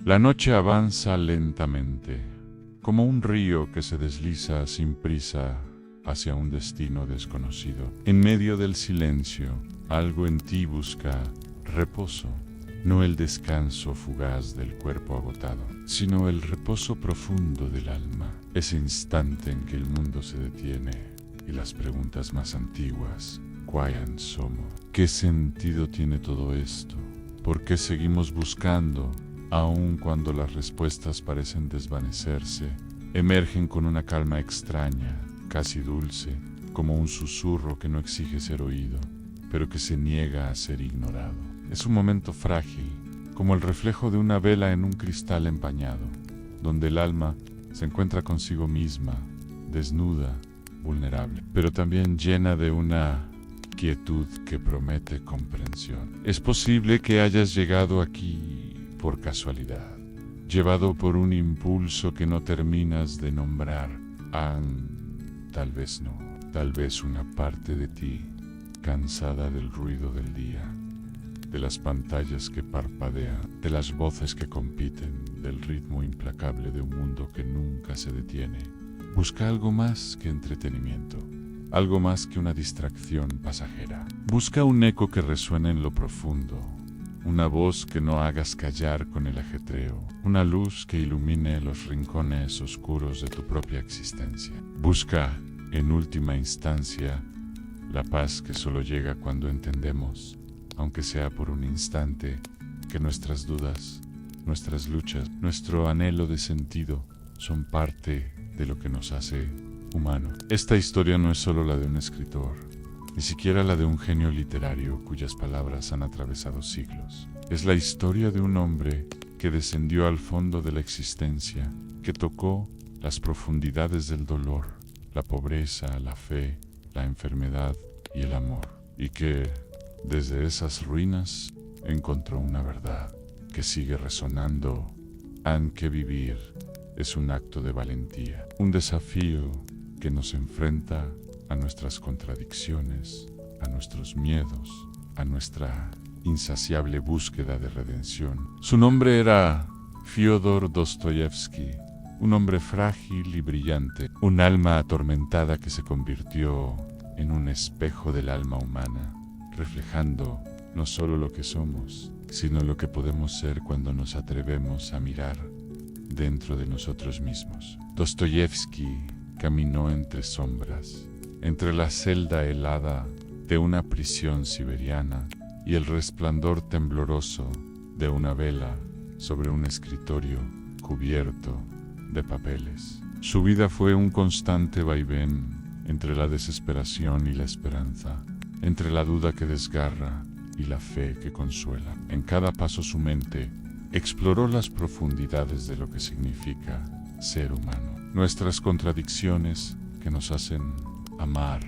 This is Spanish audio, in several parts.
La noche avanza lentamente, como un río que se desliza sin prisa hacia un destino desconocido. En medio del silencio, algo en ti busca reposo, no el descanso fugaz del cuerpo agotado, sino el reposo profundo del alma, ese instante en que el mundo se detiene y las preguntas más antiguas, ¿quién somos? ¿Qué sentido tiene todo esto? ¿Por qué seguimos buscando, aun cuando las respuestas parecen desvanecerse? Emergen con una calma extraña, casi dulce, como un susurro que no exige ser oído, pero que se niega a ser ignorado. Es un momento frágil, como el reflejo de una vela en un cristal empañado, donde el alma se encuentra consigo misma, desnuda, vulnerable, pero también llena de una quietud que promete comprensión. Es posible que hayas llegado aquí por casualidad, llevado por un impulso que no terminas de nombrar. Tal vez no, tal vez una parte de ti, cansada del ruido del día, de las pantallas que parpadean, de las voces que compiten, del ritmo implacable de un mundo que nunca se detiene. Busca algo más que entretenimiento, algo más que una distracción pasajera. Busca un eco que resuene en lo profundo, una voz que no hagas callar con el ajetreo, una luz que ilumine los rincones oscuros de tu propia existencia. Busca, en última instancia, la paz que solo llega cuando entendemos, aunque sea por un instante, que nuestras dudas, nuestras luchas, nuestro anhelo de sentido son parte de lo que nos hace humanos. Esta historia no es solo la de un escritor, ni siquiera la de un genio literario cuyas palabras han atravesado siglos. Es la historia de un hombre que descendió al fondo de la existencia, que tocó las profundidades del dolor, la pobreza, la fe, la enfermedad y el amor, y que, desde esas ruinas, encontró una verdad que sigue resonando, aunque vivir es un acto de valentía, un desafío que nos enfrenta a nuestras contradicciones, a nuestros miedos, a nuestra insaciable búsqueda de redención. Su nombre era Fyodor Dostoyevsky, un hombre frágil y brillante, un alma atormentada que se convirtió en un espejo del alma humana, reflejando no solo lo que somos, sino lo que podemos ser cuando nos atrevemos a mirar dentro de nosotros mismos. Dostoyevsky caminó entre sombras, entre la celda helada de una prisión siberiana y el resplandor tembloroso de una vela sobre un escritorio cubierto de papeles. Su vida fue un constante vaivén entre la desesperación y la esperanza, entre la duda que desgarra y la fe que consuela. En cada paso su mente exploró las profundidades de lo que significa ser humano, nuestras contradicciones que nos hacen amar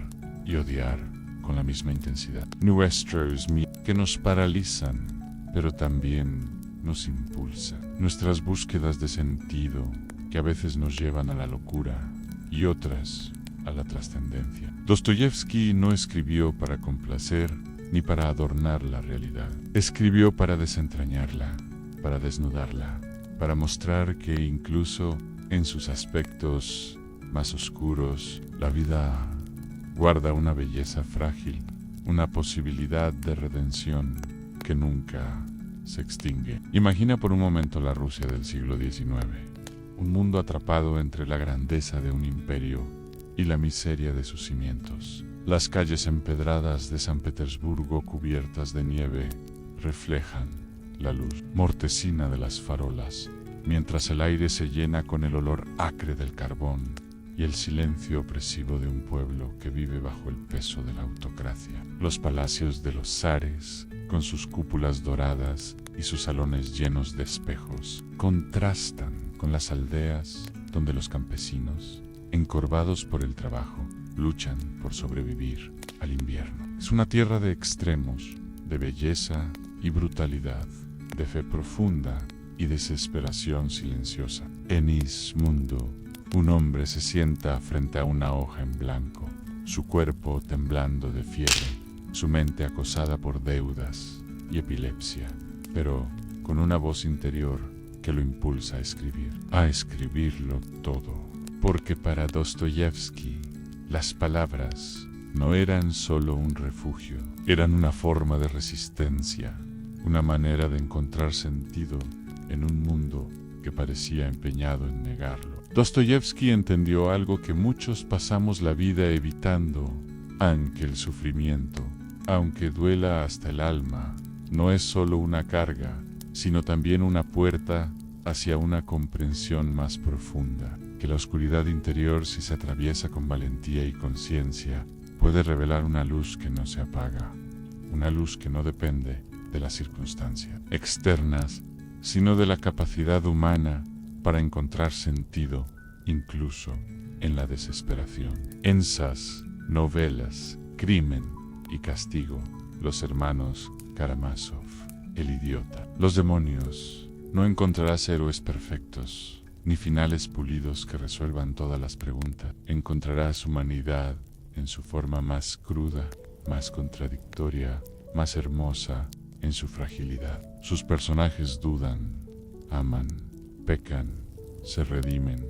y odiar con la misma intensidad, nuestros miedos que nos paralizan, pero también nos impulsan, nuestras búsquedas de sentido que a veces nos llevan a la locura y otras a la trascendencia. Dostoyevsky no escribió para complacer ni para adornar la realidad. Escribió para desentrañarla, para desnudarla, para mostrar que incluso en sus aspectos más oscuros, la vida guarda una belleza frágil, una posibilidad de redención que nunca se extingue. Imagina por un momento la Rusia del siglo XIX, un mundo atrapado entre la grandeza de un imperio y la miseria de sus cimientos. Las calles empedradas de San Petersburgo cubiertas de nieve reflejan la luz mortecina de las farolas, mientras el aire se llena con el olor acre del carbón y el silencio opresivo de un pueblo que vive bajo el peso de la autocracia. Los palacios de los zares, con sus cúpulas doradas y sus salones llenos de espejos, contrastan con las aldeas donde los campesinos, encorvados por el trabajo, luchan por sobrevivir al invierno. Es una tierra de extremos, de belleza y brutalidad, de fe profunda y desesperación silenciosa. En Ismundo, un hombre se sienta frente a una hoja en blanco, su cuerpo temblando de fiebre, su mente acosada por deudas y epilepsia, pero con una voz interior que lo impulsa a escribirlo todo. Porque para Dostoyevsky, las palabras no eran solo un refugio, eran una forma de resistencia, una manera de encontrar sentido en un mundo que parecía empeñado en negarlo. Dostoyevsky entendió algo que muchos pasamos la vida evitando, aunque el sufrimiento, aunque duela hasta el alma, no es solo una carga, sino también una puerta hacia una comprensión más profunda, que la oscuridad interior, si se atraviesa con valentía y conciencia, puede revelar una luz que no se apaga, una luz que no depende de las circunstancias externas, sino de la capacidad humana para encontrar sentido, incluso en la desesperación. En esas novelas, Crimen y Castigo, los hermanos Karamazov, El idiota, Los demonios, no encontrarás héroes perfectos, ni finales pulidos que resuelvan todas las preguntas. Encontrarás humanidad en su forma más cruda, más contradictoria, más hermosa en su fragilidad. Sus personajes dudan, aman, pecan, se redimen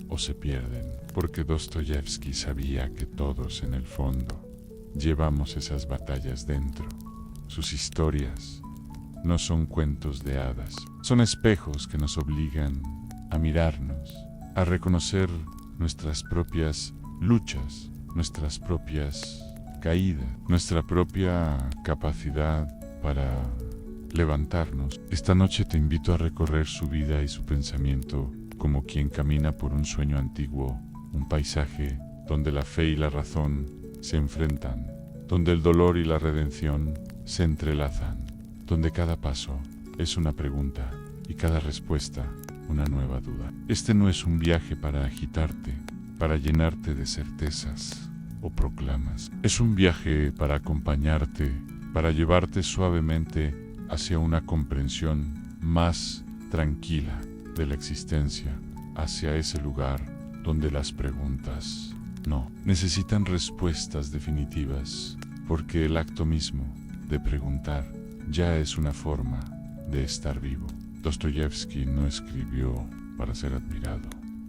o se pierden, porque Dostoyevsky sabía que todos en el fondo llevamos esas batallas dentro. Sus historias no son cuentos de hadas, son espejos que nos obligan a mirarnos, a reconocer nuestras propias luchas, nuestras propias caídas, nuestra propia capacidad para levantarnos. Esta noche te invito a recorrer su vida y su pensamiento como quien camina por un sueño antiguo, un paisaje donde la fe y la razón se enfrentan, donde el dolor y la redención se entrelazan, donde cada paso es una pregunta y cada respuesta una nueva duda. Este no es un viaje para agitarte, para llenarte de certezas o proclamas. Es un viaje para acompañarte, para llevarte suavemente hacia una comprensión más tranquila de la existencia, hacia ese lugar donde las preguntas no necesitan respuestas definitivas, porque el acto mismo de preguntar ya es una forma de estar vivo. Dostoyevsky no escribió para ser admirado,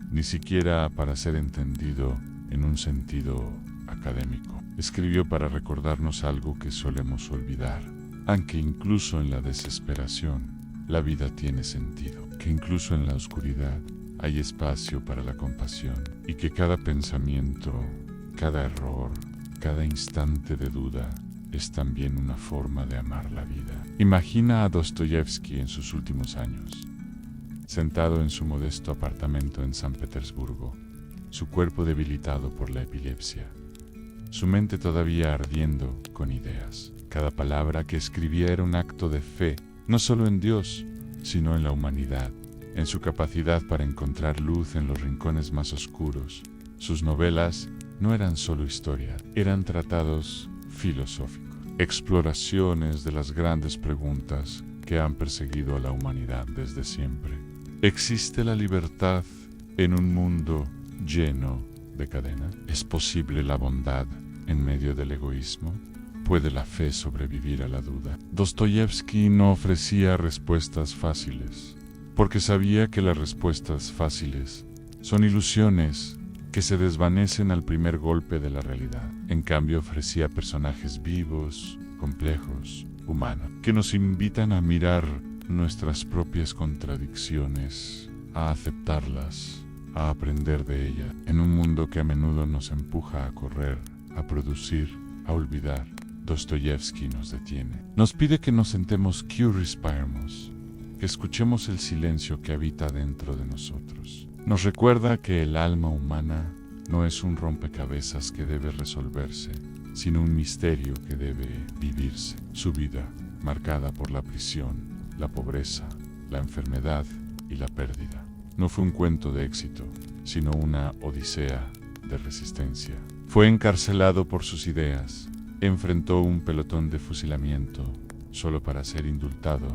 ni siquiera para ser entendido en un sentido académico. Escribió para recordarnos algo que solemos olvidar, aunque incluso en la desesperación la vida tiene sentido, que incluso en la oscuridad hay espacio para la compasión y que cada pensamiento, cada error, cada instante de duda es también una forma de amar la vida. Imagina a Dostoyevsky en sus últimos años, sentado en su modesto apartamento en San Petersburgo, su cuerpo debilitado por la epilepsia, su mente todavía ardiendo con ideas. Cada palabra que escribía era un acto de fe, no solo en Dios, sino en la humanidad, en su capacidad para encontrar luz en los rincones más oscuros. Sus novelas no eran solo historias, eran tratados filosóficos, exploraciones de las grandes preguntas que han perseguido a la humanidad desde siempre. ¿Existe la libertad en un mundo lleno de cadenas? ¿Es posible la bondad en medio del egoísmo? ¿Puede la fe sobrevivir a la duda? Dostoyevsky no ofrecía respuestas fáciles, porque sabía que las respuestas fáciles son ilusiones que se desvanecen al primer golpe de la realidad. En cambio, ofrecía personajes vivos, complejos, humanos, que nos invitan a mirar nuestras propias contradicciones, a aceptarlas, a aprender de ellas, en un mundo que a menudo nos empuja a correr, a producir, a olvidar. Dostoyevsky nos detiene. Nos pide que nos sentemos, que respiremos, que escuchemos el silencio que habita dentro de nosotros. Nos recuerda que el alma humana no es un rompecabezas que debe resolverse, sino un misterio que debe vivirse. Su vida, marcada por la prisión, la pobreza, la enfermedad y la pérdida, no fue un cuento de éxito, sino una odisea de resistencia. Fue encarcelado por sus ideas, enfrentó un pelotón de fusilamiento solo para ser indultado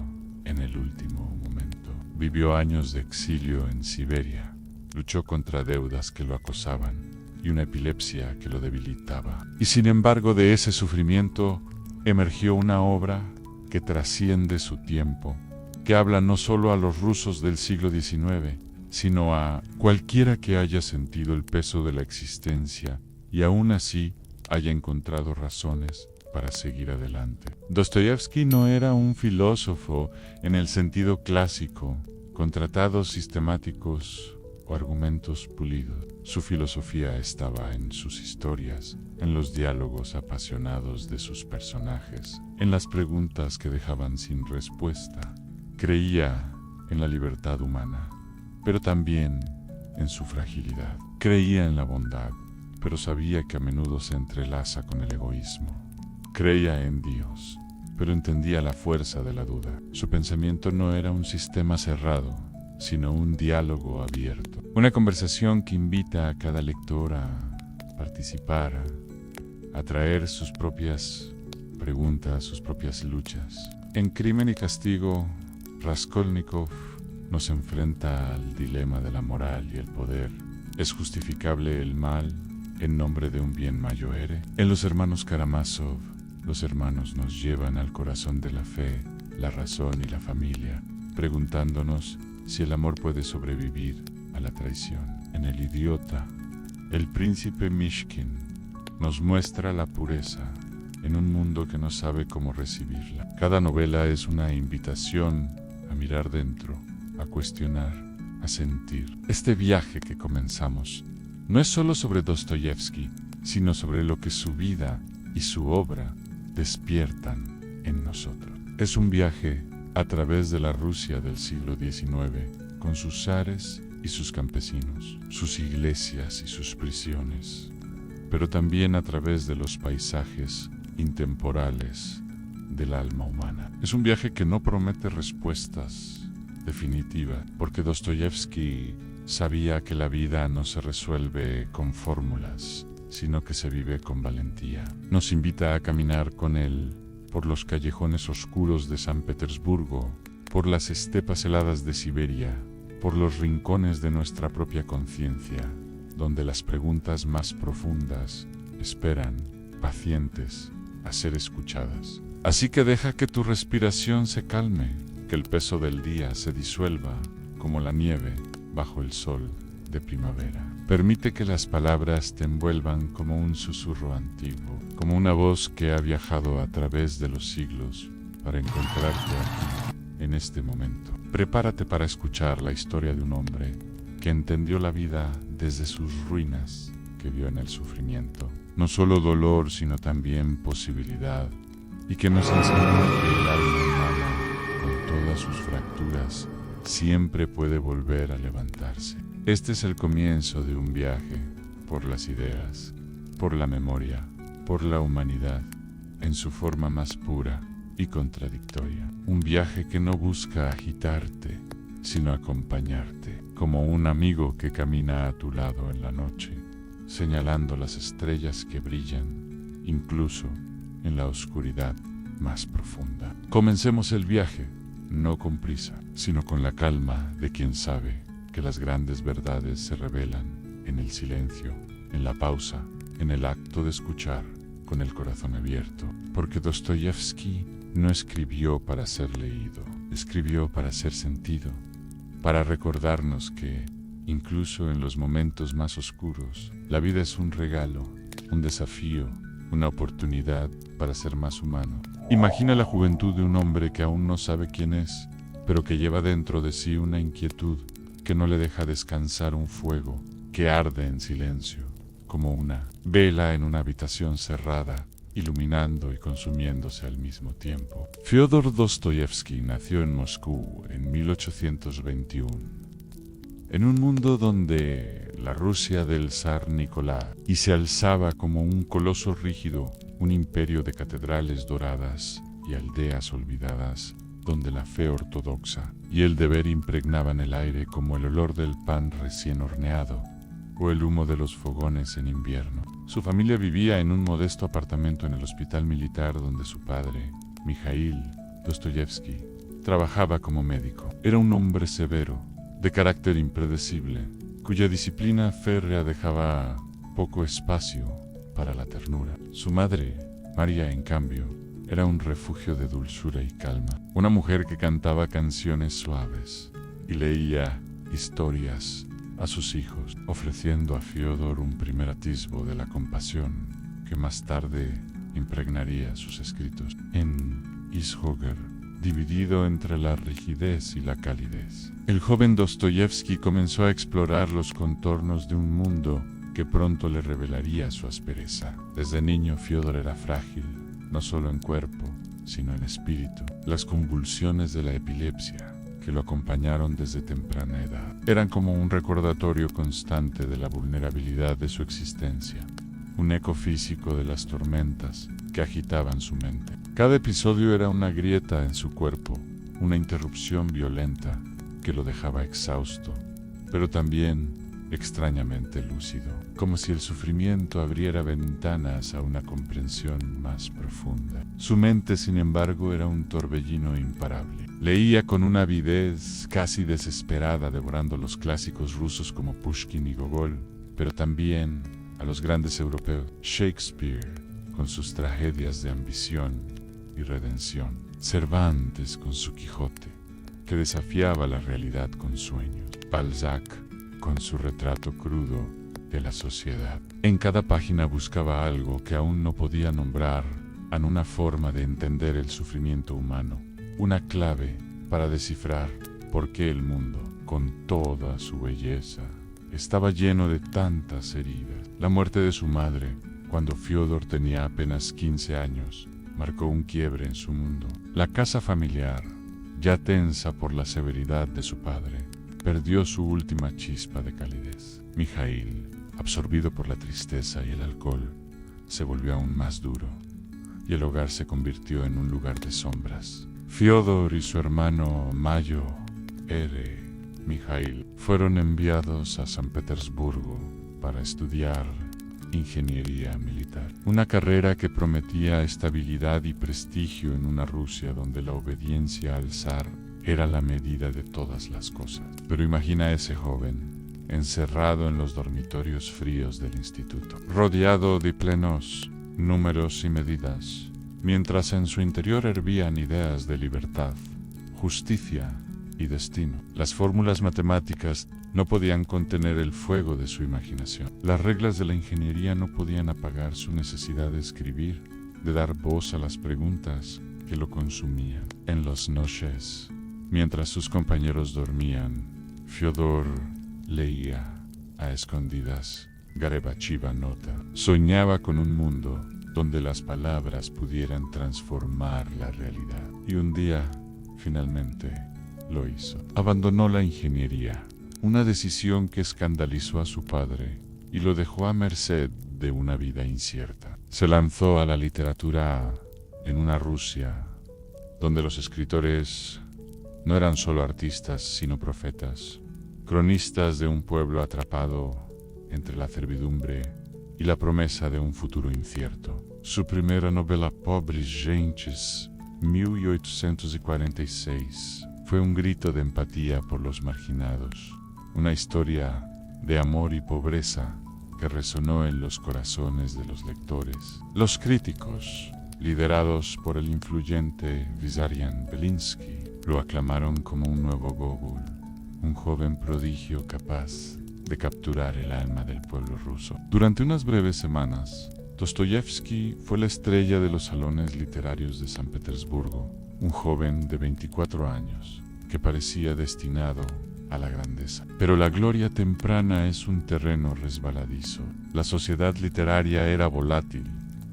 en el último momento. Vivió años de exilio en Siberia, luchó contra deudas que lo acosaban y una epilepsia que lo debilitaba. Y sin embargo, de ese sufrimiento emergió una obra que trasciende su tiempo, que habla no solo a los rusos del siglo XIX, sino a cualquiera que haya sentido el peso de la existencia y aún así haya encontrado razones para seguir adelante. Dostoyevski no era un filósofo en el sentido clásico, con tratados sistemáticos o argumentos pulidos. Su filosofía estaba en sus historias, en los diálogos apasionados de sus personajes, en las preguntas que dejaban sin respuesta. Creía en la libertad humana, pero también en su fragilidad. Creía en la bondad, pero sabía que a menudo se entrelaza con el egoísmo. Creía en Dios, pero entendía la fuerza de la duda. Su pensamiento no era un sistema cerrado, sino un diálogo abierto. Una conversación que invita a cada lector a participar, a traer sus propias preguntas, sus propias luchas. En Crimen y Castigo, Raskolnikov nos enfrenta al dilema de la moral y el poder. ¿Es justificable el mal en nombre de un bien mayor? En Los Hermanos Karamazov, los hermanos nos llevan al corazón de la fe, la razón y la familia, preguntándonos si el amor puede sobrevivir a la traición. En El Idiota, el príncipe Mishkin nos muestra la pureza en un mundo que no sabe cómo recibirla. Cada novela es una invitación a mirar dentro, a cuestionar, a sentir. Este viaje que comenzamos no es solo sobre Dostoyevski, sino sobre lo que su vida y su obra despiertan en nosotros. Es un viaje a través de la Rusia del siglo XIX, con sus zares y sus campesinos, sus iglesias y sus prisiones, pero también a través de los paisajes intemporales del alma humana. Es un viaje que no promete respuestas definitivas, porque Dostoyevski sabía que la vida no se resuelve con fórmulas, sino que se vive con valentía. Nos invita a caminar con él por los callejones oscuros de San Petersburgo, por las estepas heladas de Siberia, por los rincones de nuestra propia conciencia, donde las preguntas más profundas esperan, pacientes, a ser escuchadas. Así que deja que tu respiración se calme, que el peso del día se disuelva como la nieve bajo el sol de primavera. Permite que las palabras te envuelvan como un susurro antiguo, como una voz que ha viajado a través de los siglos para encontrarte aquí, en este momento. Prepárate para escuchar la historia de un hombre que entendió la vida desde sus ruinas, que vio en el sufrimiento no solo dolor, sino también posibilidad, y que nos enseñó que el alma humana, con todas sus fracturas, siempre puede volver a levantarse. Este es el comienzo de un viaje por las ideas, por la memoria, por la humanidad, en su forma más pura y contradictoria. Un viaje que no busca agitarte, sino acompañarte, como un amigo que camina a tu lado en la noche, señalando las estrellas que brillan, incluso en la oscuridad más profunda. Comencemos el viaje, no con prisa, sino con la calma de quien sabe que las grandes verdades se revelan en el silencio, en la pausa, en el acto de escuchar, con el corazón abierto. Porque Dostoyevski no escribió para ser leído, escribió para ser sentido, para recordarnos que, incluso en los momentos más oscuros, la vida es un regalo, un desafío, una oportunidad para ser más humano. Imagina la juventud de un hombre que aún no sabe quién es, pero que lleva dentro de sí una inquietud que no le deja descansar, un fuego que arde en silencio, como una vela en una habitación cerrada, iluminando y consumiéndose al mismo tiempo. Fyodor Dostoyevski nació en Moscú en 1821. En un mundo donde la Rusia del zar Nicolás y se alzaba como un coloso rígido, un imperio de catedrales doradas y aldeas olvidadas, donde la fe ortodoxa y el deber impregnaban el aire como el olor del pan recién horneado o el humo de los fogones en invierno. Su familia vivía en un modesto apartamento en el hospital militar donde su padre, Mikhail Dostoyevski, trabajaba como médico. Era un hombre severo, de carácter impredecible, cuya disciplina férrea dejaba poco espacio para la ternura. Su madre, María, en cambio, era un refugio de dulzura y calma. Una mujer que cantaba canciones suaves y leía historias a sus hijos, ofreciendo a Fiódor un primer atisbo de la compasión que más tarde impregnaría sus escritos. En Ishogger, dividido entre la rigidez y la calidez, el joven Dostoyevsky comenzó a explorar los contornos de un mundo que pronto le revelaría su aspereza. Desde niño, Fiódor era frágil, no solo en cuerpo, sino en espíritu. Las convulsiones de la epilepsia, que lo acompañaron desde temprana edad, eran como un recordatorio constante de la vulnerabilidad de su existencia, un eco físico de las tormentas que agitaban su mente. Cada episodio era una grieta en su cuerpo, una interrupción violenta que lo dejaba exhausto, pero también extrañamente lúcido, como si el sufrimiento abriera ventanas a una comprensión más profunda. Su mente, sin embargo, era un torbellino imparable. Leía con una avidez casi desesperada, devorando los clásicos rusos como Pushkin y Gogol, pero también a los grandes europeos, Shakespeare, con sus tragedias de ambición y redención, Cervantes con su Quijote, que desafiaba la realidad con sueños, Balzac con su retrato crudo de la sociedad. En cada página buscaba algo que aún no podía nombrar, en una forma de entender el sufrimiento humano, una clave para descifrar por qué el mundo, con toda su belleza, estaba lleno de tantas heridas. La muerte de su madre, cuando Fiódor tenía apenas 15 años, marcó un quiebre en su mundo. La casa familiar, ya tensa por la severidad de su padre, perdió su última chispa de calidez. Mijaíl, absorbido por la tristeza y el alcohol, se volvió aún más duro, y el hogar se convirtió en un lugar de sombras. Fiódor y su hermano Mayo, Mijaíl, fueron enviados a San Petersburgo para estudiar ingeniería militar, una carrera que prometía estabilidad y prestigio en una Rusia donde la obediencia al zar era la medida de todas las cosas. Pero imagina a ese joven, encerrado en los dormitorios fríos del instituto, rodeado de plenos, números y medidas, mientras en su interior hervían ideas de libertad, justicia y destino. Las fórmulas matemáticas no podían contener el fuego de su imaginación. Las reglas de la ingeniería no podían apagar su necesidad de escribir, de dar voz a las preguntas que lo consumían. En las noches, mientras sus compañeros dormían, Fiódor leía a escondidas Garebachiva Nota. Soñaba con un mundo donde las palabras pudieran transformar la realidad. Y un día, finalmente, lo hizo. Abandonó la ingeniería, una decisión que escandalizó a su padre y lo dejó a merced de una vida incierta. Se lanzó a la literatura en una Rusia donde los escritores no eran solo artistas, sino profetas, cronistas de un pueblo atrapado entre la servidumbre y la promesa de un futuro incierto. Su primera novela, Pobres Gentes, 1846, fue un grito de empatía por los marginados, una historia de amor y pobreza que resonó en los corazones de los lectores. Los críticos, liderados por el influyente Vissarion Belinsky, lo aclamaron como un nuevo Gogol, un joven prodigio capaz de capturar el alma del pueblo ruso. Durante unas breves semanas, Dostoyevsky fue la estrella de los salones literarios de San Petersburgo, un joven de 24 años que parecía destinado a la grandeza. Pero la gloria temprana es un terreno resbaladizo. La sociedad literaria era volátil,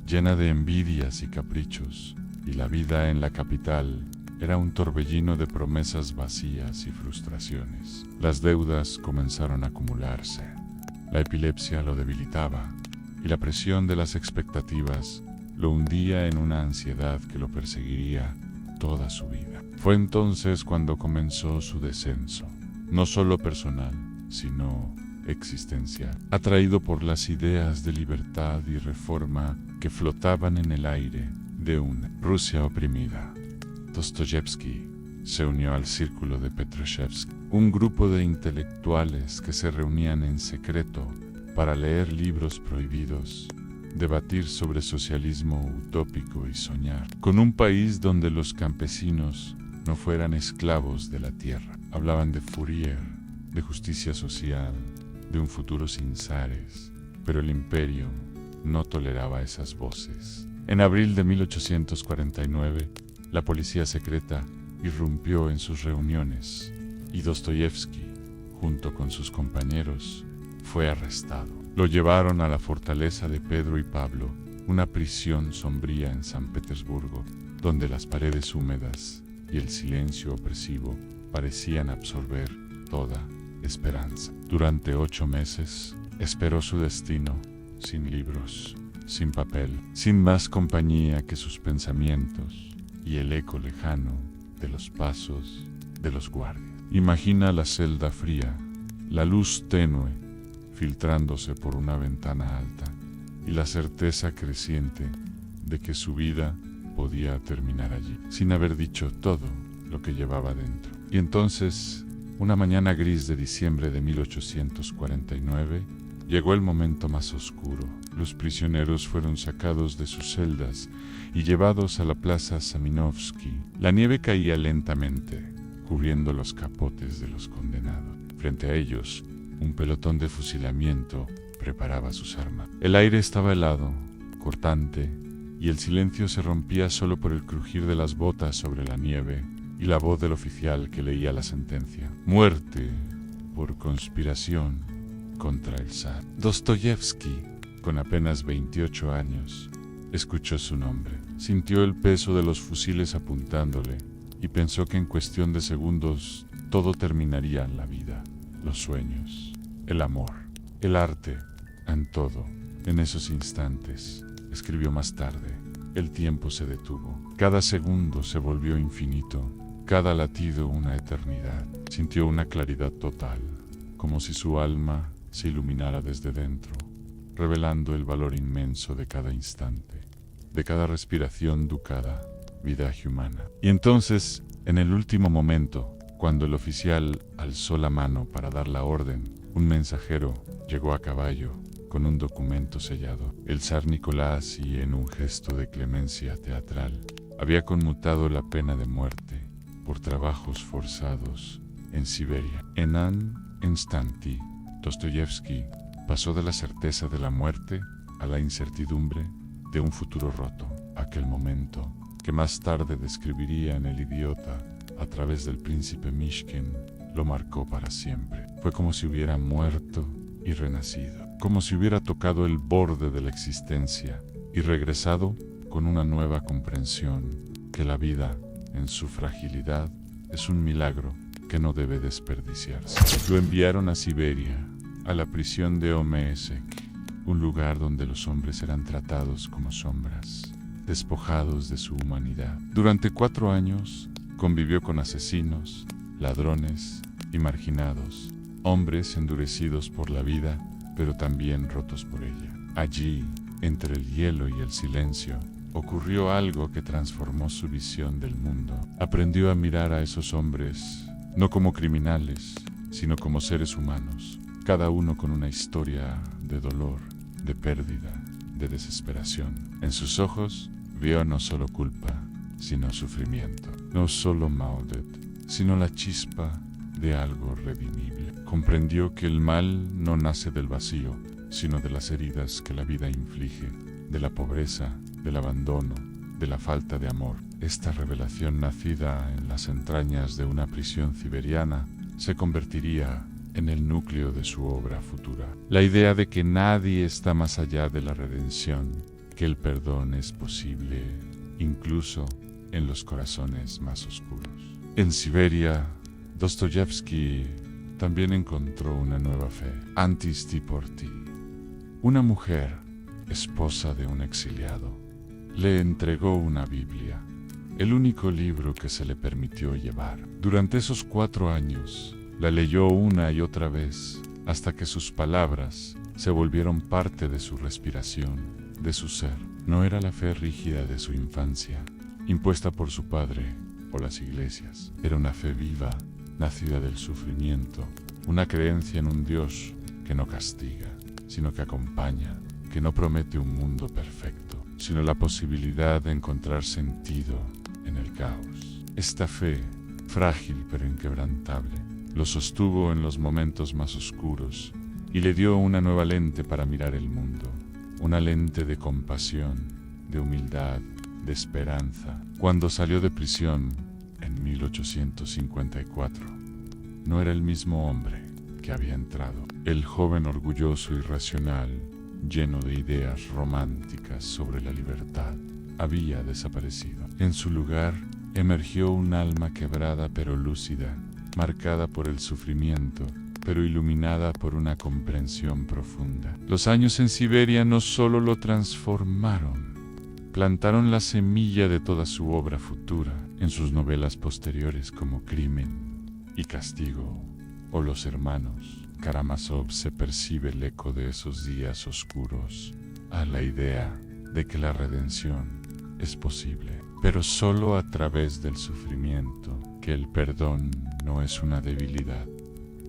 llena de envidias y caprichos, y la vida en la capital era un torbellino de promesas vacías y frustraciones. Las deudas comenzaron a acumularse, la epilepsia lo debilitaba, y la presión de las expectativas lo hundía en una ansiedad que lo perseguiría toda su vida. Fue entonces cuando comenzó su descenso, no solo personal, sino existencial, atraído por las ideas de libertad y reforma que flotaban en el aire de una Rusia oprimida. Dostoyevsky se unió al círculo de Petrovsky, un grupo de intelectuales que se reunían en secreto para leer libros prohibidos debatir sobre socialismo utópico y soñar con un país donde los campesinos no fueran esclavos de la tierra. Hablaban de Fourier, de justicia social, de un futuro sin zares, pero el imperio no toleraba esas voces. En abril de 1849, la policía secreta irrumpió en sus reuniones y Dostoyevski, junto con sus compañeros, fue arrestado. Lo llevaron a la fortaleza de Pedro y Pablo, una prisión sombría en San Petersburgo, donde las paredes húmedas y el silencio opresivo parecían absorber toda esperanza. Durante 8 meses esperó su destino, sin libros, sin papel, sin más compañía que sus pensamientos y el eco lejano de los pasos de los guardias. Imagina la celda fría, la luz tenue filtrándose por una ventana alta y la certeza creciente de que su vida podía terminar allí, sin haber dicho todo lo que llevaba dentro. Y entonces, una mañana gris de diciembre de 1849, llegó el momento más oscuro. Los prisioneros fueron sacados de sus celdas y llevados a la plaza Saminovsky. La nieve caía lentamente, cubriendo los capotes de los condenados. Frente a ellos, un pelotón de fusilamiento preparaba sus armas. El aire estaba helado, cortante, y el silencio se rompía solo por el crujir de las botas sobre la nieve y la voz del oficial que leía la sentencia. Muerte por conspiración contra el zar. Dostoyevski, con apenas 28 años, escuchó su nombre. Sintió el peso de los fusiles apuntándole y pensó que en cuestión de segundos todo terminaría en la vida. Los sueños, el amor, el arte, en todo. En esos instantes, escribió más tarde, el tiempo se detuvo. Cada segundo se volvió infinito, cada latido una eternidad. Sintió una claridad total, como si su alma se iluminara desde dentro, revelando el valor inmenso de cada instante, de cada respiración ducada, vida humana. Y entonces, en el último momento, cuando el oficial alzó la mano para dar la orden, un mensajero llegó a caballo con un documento sellado. El zar Nicolás, y en un gesto de clemencia teatral, había conmutado la pena de muerte por trabajos forzados en Siberia. En un instante, Dostoyevski pasó de la certeza de la muerte a la incertidumbre de un futuro roto. Aquel momento, que más tarde describiría en El idiota a través del príncipe Mishkin, lo marcó para siempre. Fue como si hubiera muerto y renacido, como si hubiera tocado el borde de la existencia y regresado con una nueva comprensión que la vida, en su fragilidad, es un milagro que no debe desperdiciarse. Lo enviaron a Siberia, a la prisión de Omesek, un lugar donde los hombres eran tratados como sombras, despojados de su humanidad. Durante 4 años convivió con asesinos, ladrones y marginados, hombres endurecidos por la vida, pero también rotos por ella. Allí, entre el hielo y el silencio, ocurrió algo que transformó su visión del mundo. Aprendió a mirar a esos hombres no como criminales, sino como seres humanos, cada uno con una historia de dolor, de pérdida, de desesperación. En sus ojos vio no solo culpa, sino sufrimiento. No solo maldad, sino la chispa de algo redimible. Comprendió que el mal no nace del vacío, sino de las heridas que la vida inflige, de la pobreza, del abandono, de la falta de amor. Esta revelación, nacida en las entrañas de una prisión siberiana, se convertiría en el núcleo de su obra futura. La idea de que nadie está más allá de la redención, que el perdón es posible, incluso en los corazones más oscuros. En Siberia, Dostoyevski también encontró una nueva fe. Antisti Porti, una mujer, esposa de un exiliado, le entregó una Biblia, el único libro que se le permitió llevar. Durante esos 4 años, la leyó una y otra vez, hasta que sus palabras se volvieron parte de su respiración, de su ser. No era la fe rígida de su infancia, impuesta por su padre o las iglesias. Era una fe viva, nacida del sufrimiento, una creencia en un Dios que no castiga, sino que acompaña, que que no promete un mundo perfecto, sino la posibilidad de encontrar sentido en el caos. Esta fe, frágil pero inquebrantable, lo sostuvo en los momentos más oscuros y le dio una nueva lente para mirar el mundo, una lente de compasión, de humildad, de esperanza. Cuando salió de prisión en 1854, no era el mismo hombre que había entrado. El joven orgulloso y racional, lleno de ideas románticas sobre la libertad, había desaparecido. En su lugar emergió un alma quebrada pero lúcida, marcada por el sufrimiento, pero iluminada por una comprensión profunda. Los años en Siberia no solo lo transformaron, plantaron la semilla de toda su obra futura. En sus novelas posteriores como Crimen y Castigo o Los Hermanos Karamazov se percibe el eco de esos días oscuros, a la idea de que la redención es posible, pero solo a través del sufrimiento, que el perdón no es una debilidad,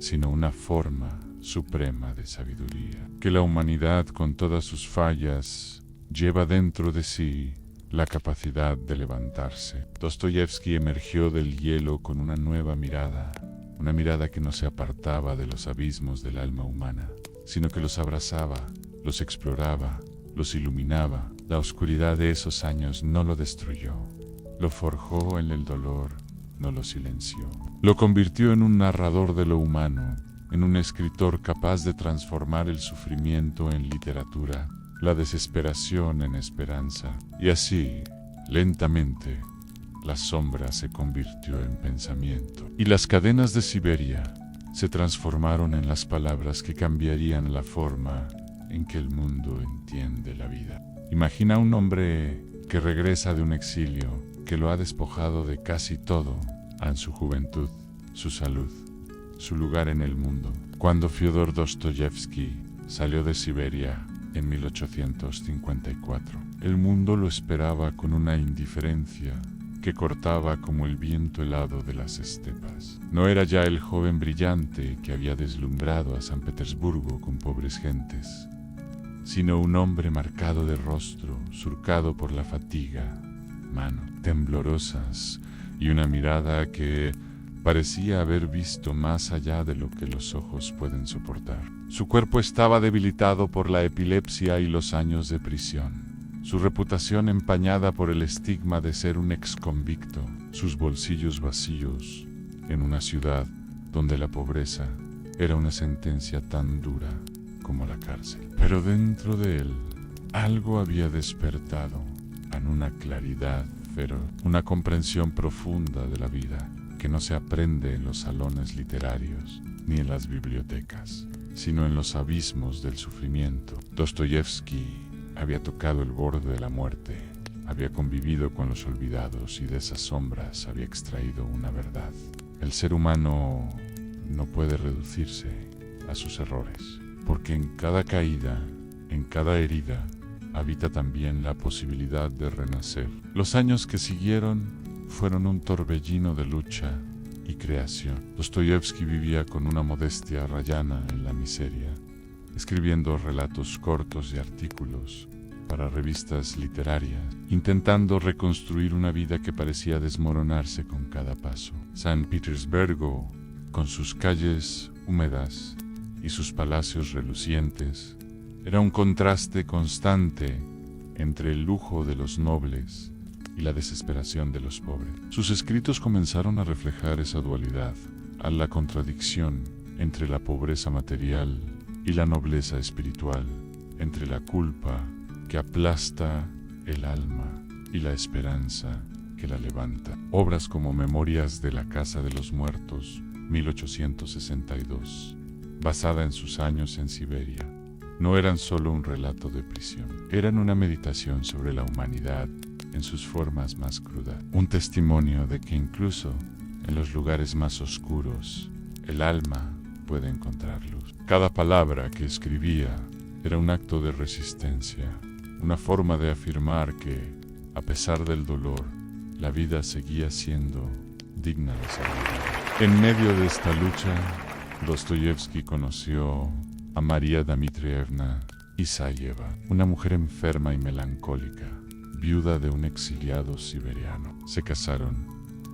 sino una forma suprema de sabiduría, que la humanidad con todas sus fallas lleva dentro de sí la capacidad de levantarse. Dostoyevski emergió del hielo con una nueva mirada, una mirada que no se apartaba de los abismos del alma humana, sino que los abrazaba, los exploraba, los iluminaba. La oscuridad de esos años no lo destruyó, lo forjó en el dolor, no lo silenció. Lo convirtió en un narrador de lo humano, en un escritor capaz de transformar el sufrimiento en literatura, la desesperación en esperanza, y así, lentamente, la sombra se convirtió en pensamiento, y las cadenas de Siberia se transformaron en las palabras que cambiarían la forma en que el mundo entiende la vida. Imagina a un hombre que regresa de un exilio, que lo ha despojado de casi todo, en su juventud, su salud, su lugar en el mundo. Cuando Fyodor Dostoyevski salió de Siberia en 1854, el mundo lo esperaba con una indiferencia que cortaba como el viento helado de las estepas. No era ya el joven brillante que había deslumbrado a San Petersburgo con pobres gentes, sino un hombre marcado de rostro, surcado por la fatiga, manos temblorosas y una mirada que parecía haber visto más allá de lo que los ojos pueden soportar. Su cuerpo estaba debilitado por la epilepsia y los años de prisión, su reputación empañada por el estigma de ser un exconvicto, sus bolsillos vacíos en una ciudad donde la pobreza era una sentencia tan dura como la cárcel. Pero dentro de él algo había despertado en una claridad feroz, una comprensión profunda de la vida que no se aprende en los salones literarios ni en las bibliotecas, sino en los abismos del sufrimiento. Dostoyevski había tocado el borde de la muerte, había convivido con los olvidados y de esas sombras había extraído una verdad. El ser humano no puede reducirse a sus errores, porque en cada caída, en cada herida, habita también la posibilidad de renacer. Los años que siguieron fueron un torbellino de lucha y creación. Dostoyevski vivía con una modestia rayana en la miseria, escribiendo relatos cortos y artículos para revistas literarias, intentando reconstruir una vida que parecía desmoronarse con cada paso. San Petersburgo, con sus calles húmedas y sus palacios relucientes, era un contraste constante entre el lujo de los nobles y la desesperación de los pobres. Sus escritos comenzaron a reflejar esa dualidad, a la contradicción entre la pobreza material y la nobleza espiritual, entre la culpa que aplasta el alma y la esperanza que la levanta. Obras como Memorias de la Casa de los Muertos, 1862, basada en sus años en Siberia, no eran solo un relato de prisión, eran una meditación sobre la humanidad en sus formas más crudas, un testimonio de que incluso en los lugares más oscuros, el alma puede encontrar luz. Cada palabra que escribía era un acto de resistencia, una forma de afirmar que, a pesar del dolor, la vida seguía siendo digna de ser vivida. En medio de esta lucha, Dostoyevski conoció a María Dmitrievna Isayeva, una mujer enferma y melancólica, viuda de un exiliado siberiano. Se casaron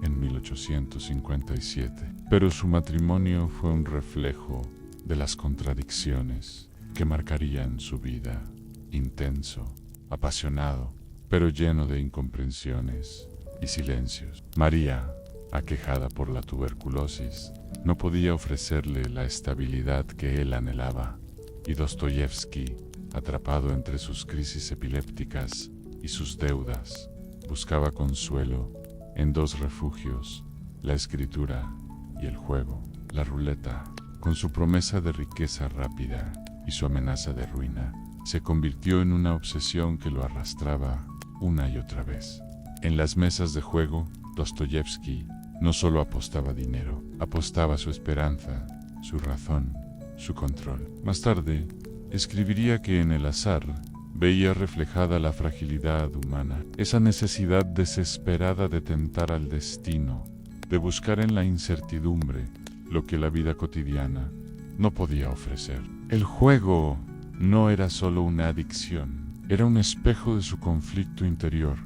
en 1857, pero su matrimonio fue un reflejo de las contradicciones que marcarían su vida. Intenso, apasionado, pero lleno de incomprensiones y silencios. María, aquejada por la tuberculosis, no podía ofrecerle la estabilidad que él anhelaba, y Dostoyevski, atrapado entre sus crisis epilépticas y sus deudas, buscaba consuelo en dos refugios: la escritura y el juego. La ruleta, con su promesa de riqueza rápida y su amenaza de ruina, se convirtió en una obsesión que lo arrastraba una y otra vez. En las mesas de juego, Dostoyevski no solo apostaba dinero, apostaba su esperanza, su razón, su control. Más tarde, escribiría que en el azar veía reflejada la fragilidad humana, esa necesidad desesperada de tentar al destino, de buscar en la incertidumbre lo que la vida cotidiana no podía ofrecer. El juego no era solo una adicción, era un espejo de su conflicto interior,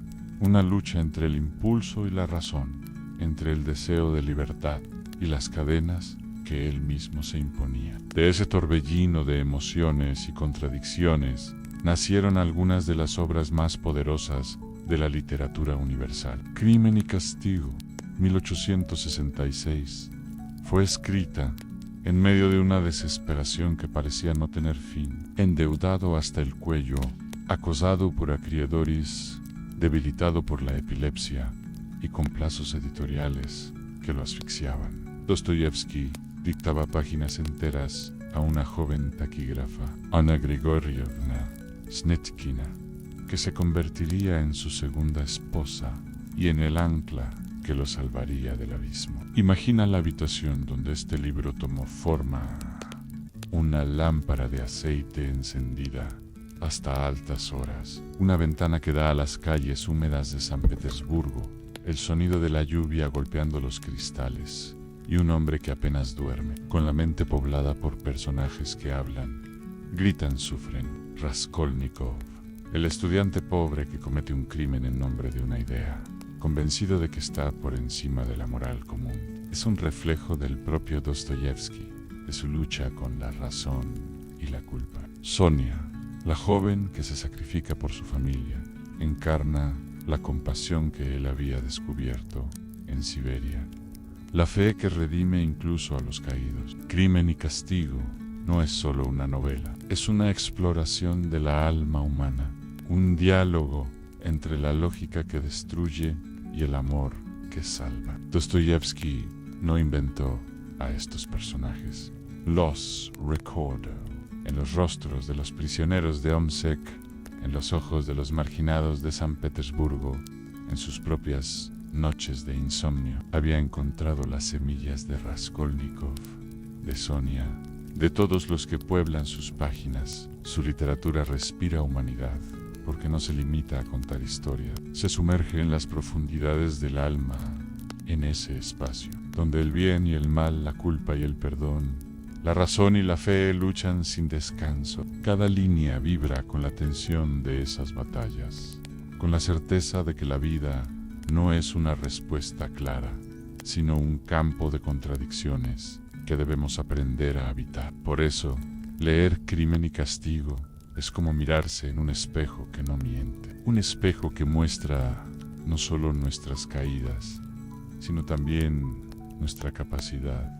una lucha entre el impulso y la razón, entre el deseo de libertad y las cadenas que él mismo se imponía. De ese torbellino de emociones y contradicciones nacieron algunas de las obras más poderosas de la literatura universal. Crimen y Castigo, 1866, fue escrita en medio de una desesperación que parecía no tener fin. Endeudado hasta el cuello, acosado por acreedores, debilitado por la epilepsia y con plazos editoriales que lo asfixiaban, Dostoyevski dictaba páginas enteras a una joven taquígrafa, Anna Grigorievna Snetkina, que se convertiría en su segunda esposa y en el ancla que lo salvaría del abismo. Imagina la habitación donde este libro tomó forma: una lámpara de aceite encendida hasta altas horas, una ventana que da a las calles húmedas de San Petersburgo, el sonido de la lluvia golpeando los cristales, y un hombre que apenas duerme, con la mente poblada por personajes que hablan, gritan, sufren. Raskolnikov, el estudiante pobre que comete un crimen en nombre de una idea, convencido de que está por encima de la moral común, es un reflejo del propio Dostoyevski, de su lucha con la razón y la culpa. Sonia, la joven que se sacrifica por su familia, encarna la compasión que él había descubierto en Siberia, la fe que redime incluso a los caídos. Crimen y Castigo no es solo una novela, es una exploración de la alma humana, un diálogo entre la lógica que destruye y el amor que salva. Dostoyevski no inventó a estos personajes, los recordó en los rostros de los prisioneros de Omsk, en los ojos de los marginados de San Petersburgo, en sus propias noches de insomnio. Había encontrado las semillas de Raskolnikov, de Sonia, de todos los que pueblan sus páginas. Su literatura respira humanidad, porque no se limita a contar historia, se sumerge en las profundidades del alma, en ese espacio, donde el bien y el mal, la culpa y el perdón, la razón y la fe luchan sin descanso. Cada línea vibra con la tensión de esas batallas, con la certeza de que la vida no es una respuesta clara, sino un campo de contradicciones que debemos aprender a habitar. Por eso, leer Crimen y Castigo es como mirarse en un espejo que no miente, un espejo que muestra no solo nuestras caídas, sino también nuestra capacidad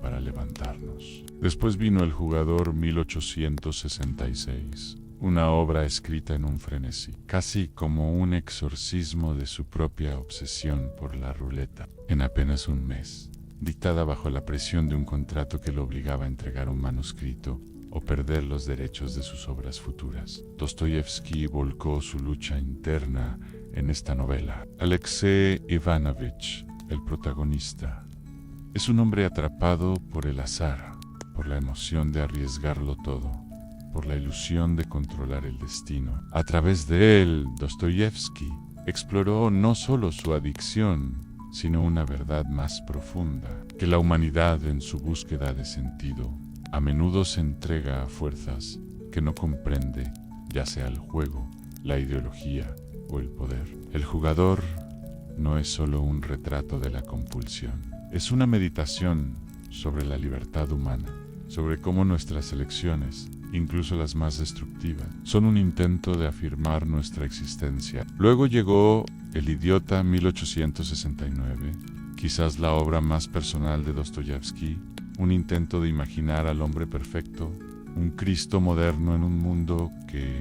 para levantarnos. Después vino El Jugador, 1866, una obra escrita en un frenesí, casi como un exorcismo de su propia obsesión por la ruleta. En apenas un mes, dictada bajo la presión de un contrato que lo obligaba a entregar un manuscrito o perder los derechos de sus obras futuras, Dostoyevski volcó su lucha interna en esta novela. Alexei Ivanovich, el protagonista, es un hombre atrapado por el azar, por la emoción de arriesgarlo todo, por la ilusión de controlar el destino. A través de él, Dostoyevski exploró no solo su adicción, sino una verdad más profunda, que la humanidad en su búsqueda de sentido a menudo se entrega a fuerzas que no comprende, ya sea el juego, la ideología o el poder. El jugador no es solo un retrato de la compulsión, es una meditación sobre la libertad humana, sobre cómo nuestras elecciones, incluso las más destructivas, son un intento de afirmar nuestra existencia. Luego llegó El idiota 1869, quizás la obra más personal de Dostoyevsky, un intento de imaginar al hombre perfecto, un Cristo moderno en un mundo que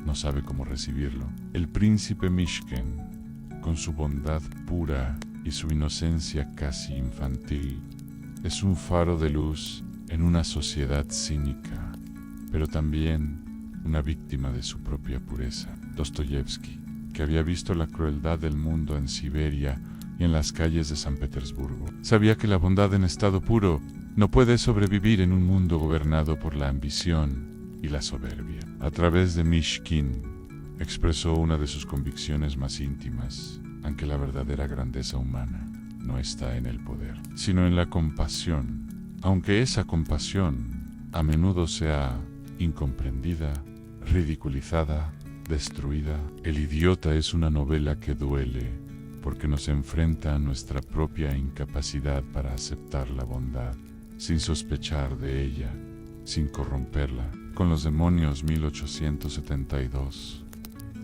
no sabe cómo recibirlo. El príncipe Mishkin, con su bondad pura y su inocencia casi infantil, es un faro de luz en una sociedad cínica, pero también una víctima de su propia pureza. Dostoyevsky, que había visto la crueldad del mundo en Siberia y en las calles de San Petersburgo, sabía que la bondad en estado puro no puede sobrevivir en un mundo gobernado por la ambición y la soberbia. A través de Mishkin expresó una de sus convicciones más íntimas, aunque la verdadera grandeza humana no está en el poder, sino en la compasión, aunque esa compasión a menudo sea incomprendida, ridiculizada, destruida. El idiota es una novela que duele, porque nos enfrenta a nuestra propia incapacidad para aceptar la bondad, sin sospechar de ella, sin corromperla. Con Los demonios 1872,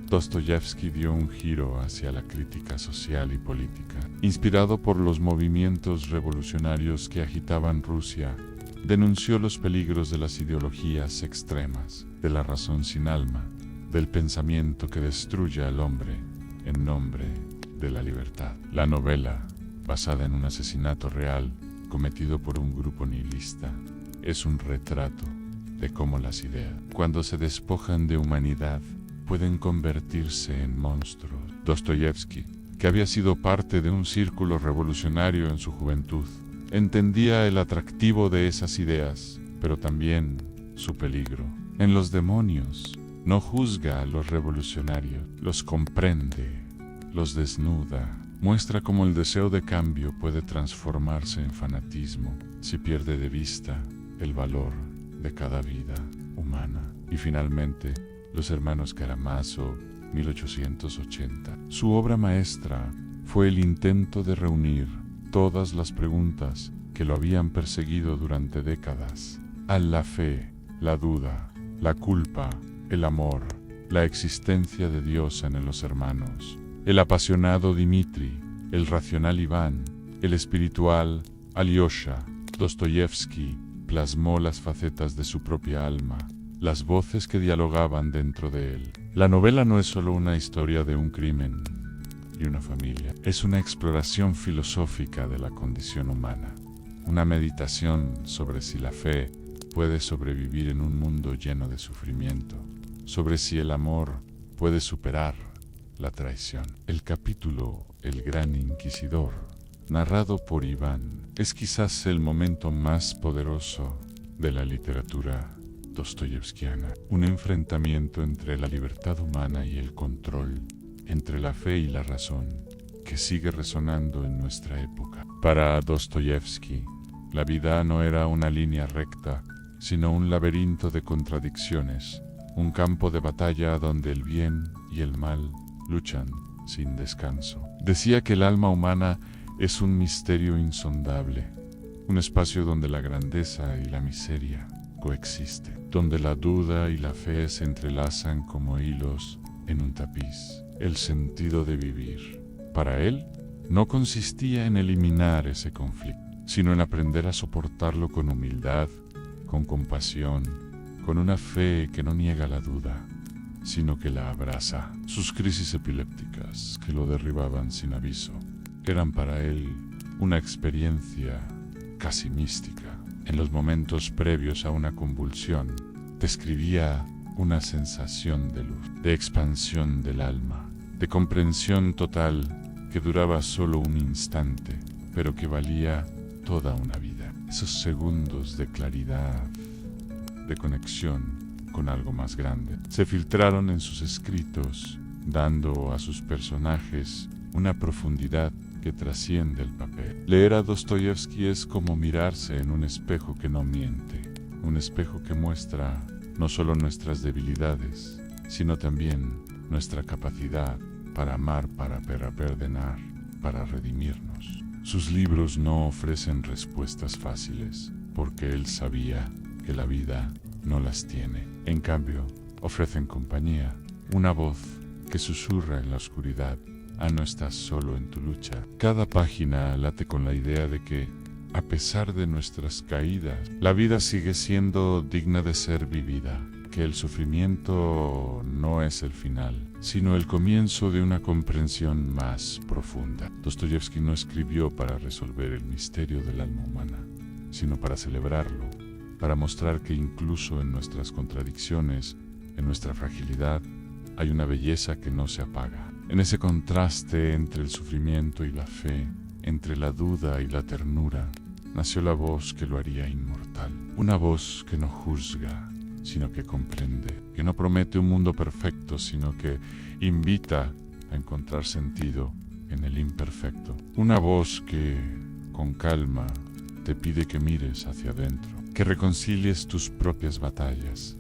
Dostoyevsky dio un giro hacia la crítica social y política. Inspirado por los movimientos revolucionarios que agitaban Rusia, denunció los peligros de las ideologías extremas, de la razón sin alma, del pensamiento que destruye al hombre en nombre de la libertad. La novela, basada en un asesinato real cometido por un grupo nihilista, es un retrato de cómo las ideas, cuando se despojan de humanidad, pueden convertirse en monstruos. Dostoyevsky, que había sido parte de un círculo revolucionario en su juventud, entendía el atractivo de esas ideas, pero también su peligro. En Los demonios, no juzga a los revolucionarios, los comprende, los desnuda, muestra cómo el deseo de cambio puede transformarse en fanatismo si pierde de vista el valor de cada vida humana. Y finalmente, Los hermanos Karamazov, 1880. Su obra maestra fue el intento de reunir todas las preguntas que lo habían perseguido durante décadas: a la fe, la duda, la culpa, el amor, la existencia de Dios en los hermanos, el apasionado Dmitri, el racional Iván, el espiritual Alyosha. Dostoyevsky plasmó las facetas de su propia alma, las voces que dialogaban dentro de él. La novela no es solo una historia de un crimen y una familia, es una exploración filosófica de la condición humana, una meditación sobre si la fe puede sobrevivir en un mundo lleno de sufrimiento, sobre si el amor puede superar la traición. El capítulo El Gran Inquisidor, narrado por Iván, es quizás el momento más poderoso de la literatura dostoyevskiana, un enfrentamiento entre la libertad humana y el control, entre la fe y la razón, que sigue resonando en nuestra época. Para Dostoyevsky, la vida no era una línea recta, sino un laberinto de contradicciones, un campo de batalla donde el bien y el mal luchan sin descanso. Decía que el alma humana es un misterio insondable, un espacio donde la grandeza y la miseria coexisten, donde la duda y la fe se entrelazan como hilos en un tapiz. El sentido de vivir, para él, no consistía en eliminar ese conflicto, sino en aprender a soportarlo con humildad, con compasión, con una fe que no niega la duda, sino que la abraza. Sus crisis epilépticas, que lo derribaban sin aviso, eran para él una experiencia casi mística. En los momentos previos a una convulsión, describía una sensación de luz, de expansión del alma, de comprensión total que duraba solo un instante, pero que valía toda una vida. Esos segundos de claridad, de conexión con algo más grande, se filtraron en sus escritos, dando a sus personajes una profundidad que trasciende el papel. Leer a Dostoyevsky es como mirarse en un espejo que no miente, un espejo que muestra no solo nuestras debilidades, sino también nuestra capacidad para amar, para perdonar, para redimirnos. Sus libros no ofrecen respuestas fáciles, porque él sabía que la vida no las tiene. En cambio, ofrecen compañía, una voz que susurra en la oscuridad. No estás solo en tu lucha. Cada página late con la idea de que, a pesar de nuestras caídas, la vida sigue siendo digna de ser vivida, que el sufrimiento no es el final, sino el comienzo de una comprensión más profunda. Dostoyevski no escribió para resolver el misterio del alma humana, sino para celebrarlo, para mostrar que incluso en nuestras contradicciones, en nuestra fragilidad, hay una belleza que no se apaga. En ese contraste entre el sufrimiento y la fe, entre la duda y la ternura, nació la voz que lo haría inmortal. Una voz que no juzga, sino que comprende, que no promete un mundo perfecto, sino que invita a encontrar sentido en el imperfecto. Una voz que, con calma, te pide que mires hacia adentro, que reconcilies tus propias batallas,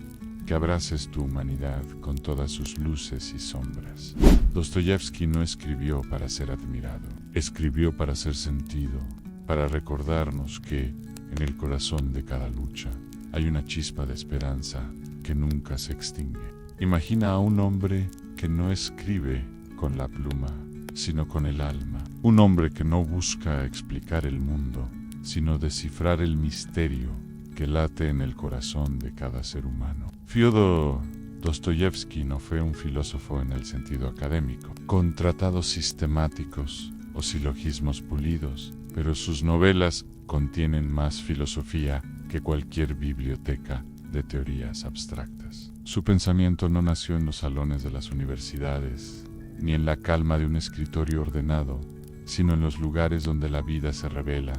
que abraces tu humanidad con todas sus luces y sombras. Dostoyevski no escribió para ser admirado, escribió para ser sentido, para recordarnos que en el corazón de cada lucha hay una chispa de esperanza que nunca se extingue. Imagina a un hombre que no escribe con la pluma, sino con el alma. Un hombre que no busca explicar el mundo, sino descifrar el misterio que late en el corazón de cada ser humano. Fyodor Dostoyevski no fue un filósofo en el sentido académico, con tratados sistemáticos o silogismos pulidos, pero sus novelas contienen más filosofía que cualquier biblioteca de teorías abstractas. Su pensamiento no nació en los salones de las universidades, ni en la calma de un escritorio ordenado, sino en los lugares donde la vida se revela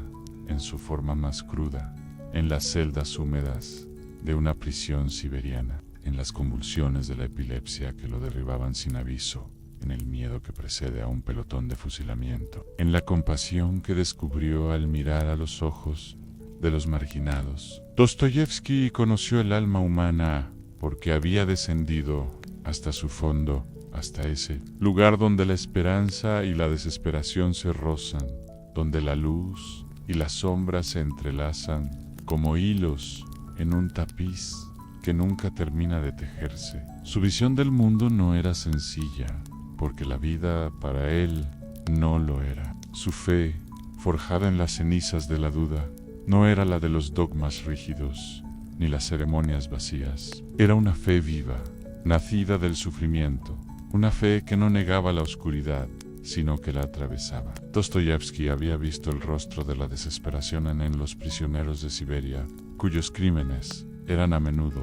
en su forma más cruda, en las celdas húmedas de una prisión siberiana, en las convulsiones de la epilepsia que lo derribaban sin aviso, en el miedo que precede a un pelotón de fusilamiento, en la compasión que descubrió al mirar a los ojos de los marginados. Dostoyevski conoció el alma humana porque había descendido hasta su fondo, hasta ese lugar donde la esperanza y la desesperación se rozan, donde la luz y la sombra se entrelazan como hilos en un tapiz que nunca termina de tejerse. Su visión del mundo no era sencilla, porque la vida para él no lo era. Su fe, forjada en las cenizas de la duda, no era la de los dogmas rígidos, ni las ceremonias vacías. Era una fe viva, nacida del sufrimiento, una fe que no negaba la oscuridad, sino que la atravesaba. Dostoyevski había visto el rostro de la desesperación en los prisioneros de Siberia, cuyos crímenes eran a menudo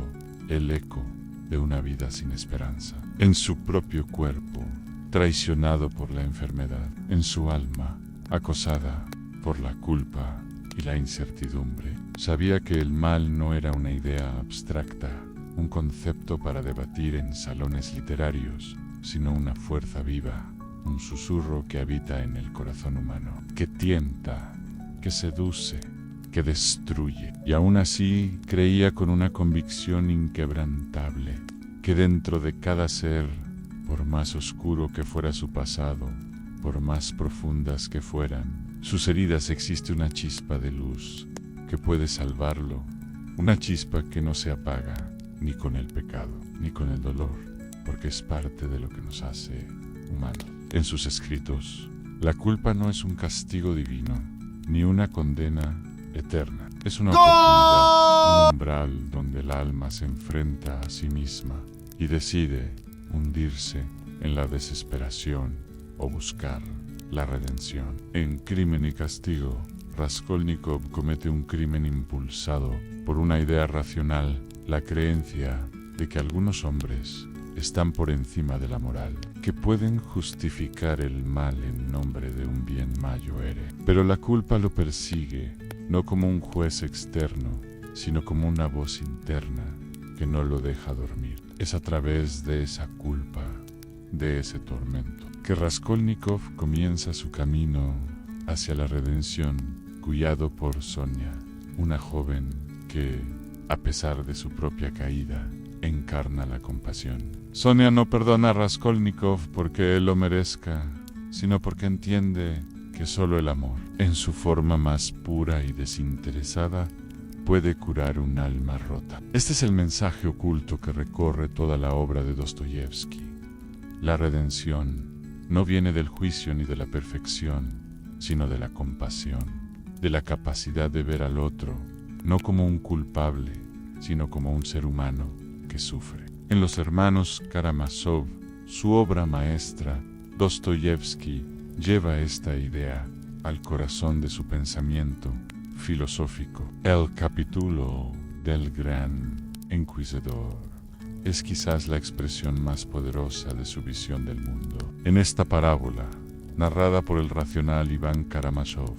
el eco de una vida sin esperanza. En su propio cuerpo, traicionado por la enfermedad, en su alma, acosada por la culpa y la incertidumbre. Sabía que el mal no era una idea abstracta, un concepto para debatir en salones literarios, sino una fuerza viva, un susurro que habita en el corazón humano, que tienta, que seduce, que destruye. Y aún así creía con una convicción inquebrantable que dentro de cada ser, por más oscuro que fuera su pasado, por más profundas que fueran, sus heridas existe una chispa de luz que puede salvarlo, una chispa que no se apaga ni con el pecado, ni con el dolor, porque es parte de lo que nos hace humanos. En sus escritos, la culpa no es un castigo divino, ni una condena eterna. Es una oportunidad, un umbral donde el alma se enfrenta a sí misma y decide hundirse en la desesperación o buscar la redención. En Crimen y Castigo, Raskolnikov comete un crimen impulsado por una idea racional, la creencia de que algunos hombres están por encima de la moral, que pueden justificar el mal en nombre de un bien mayor. Pero la culpa lo persigue, no como un juez externo, sino como una voz interna que no lo deja dormir. Es a través de esa culpa, de ese tormento, que Raskolnikov comienza su camino hacia la redención, guiado por Sonia, una joven que, a pesar de su propia caída, encarna la compasión. Sonia no perdona a Raskolnikov porque él lo merezca, sino porque entiende que solo el amor, en su forma más pura y desinteresada, puede curar un alma rota. Este es el mensaje oculto que recorre toda la obra de Dostoyevski. La redención no viene del juicio ni de la perfección, sino de la compasión, de la capacidad de ver al otro, no como un culpable, sino como un ser humano que sufre. En Los hermanos Karamazov, su obra maestra, Dostoyevski lleva esta idea al corazón de su pensamiento filosófico. El capítulo del Gran Inquisidor es quizás la expresión más poderosa de su visión del mundo. En esta parábola, narrada por el racional Iván Karamazov,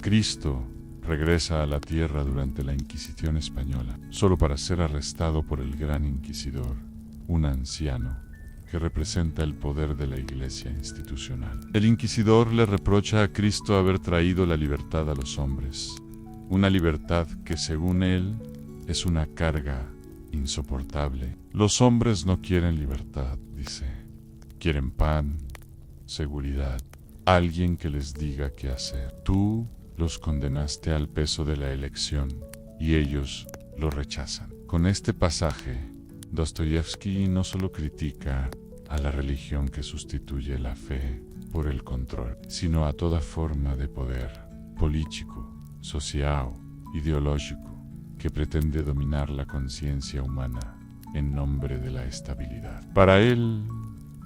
Cristo regresa a la tierra durante la Inquisición española, solo para ser arrestado por el Gran Inquisidor, un anciano que representa el poder de la Iglesia institucional. El Inquisidor le reprocha a Cristo haber traído la libertad a los hombres, una libertad que, según él, es una carga insoportable. Los hombres no quieren libertad, dice. Quieren pan, seguridad, alguien que les diga qué hacer. Tú los condenaste al peso de la elección y ellos lo rechazan. Con este pasaje, Dostoyevski no solo critica a la religión que sustituye la fe por el control, sino a toda forma de poder político, social, ideológico, que pretende dominar la conciencia humana en nombre de la estabilidad. Para él,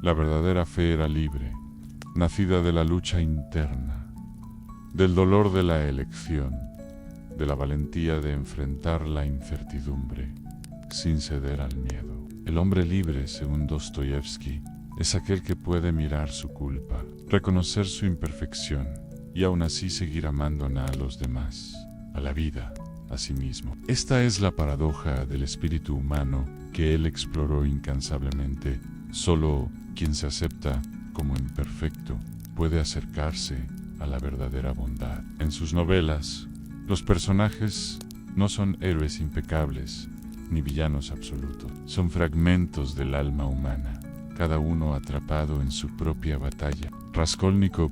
la verdadera fe era libre, nacida de la lucha interna, del dolor de la elección, de la valentía de enfrentar la incertidumbre sin ceder al miedo. El hombre libre, según Dostoyevski, es aquel que puede mirar su culpa, reconocer su imperfección y aún así seguir amando a los demás, a la vida, a sí mismo. Esta es la paradoja del espíritu humano que él exploró incansablemente. Solo quien se acepta como imperfecto puede acercarse a la verdadera bondad. En sus novelas, los personajes no son héroes impecables ni villanos absolutos. Son fragmentos del alma humana, cada uno atrapado en su propia batalla. Raskolnikov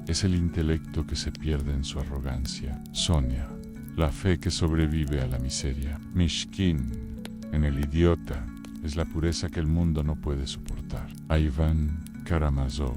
es el intelecto que se pierde en su arrogancia. Sonia, la fe que sobrevive a la miseria. Mishkin, en el idiota, es la pureza que el mundo no puede soportar. A Iván Karamazov,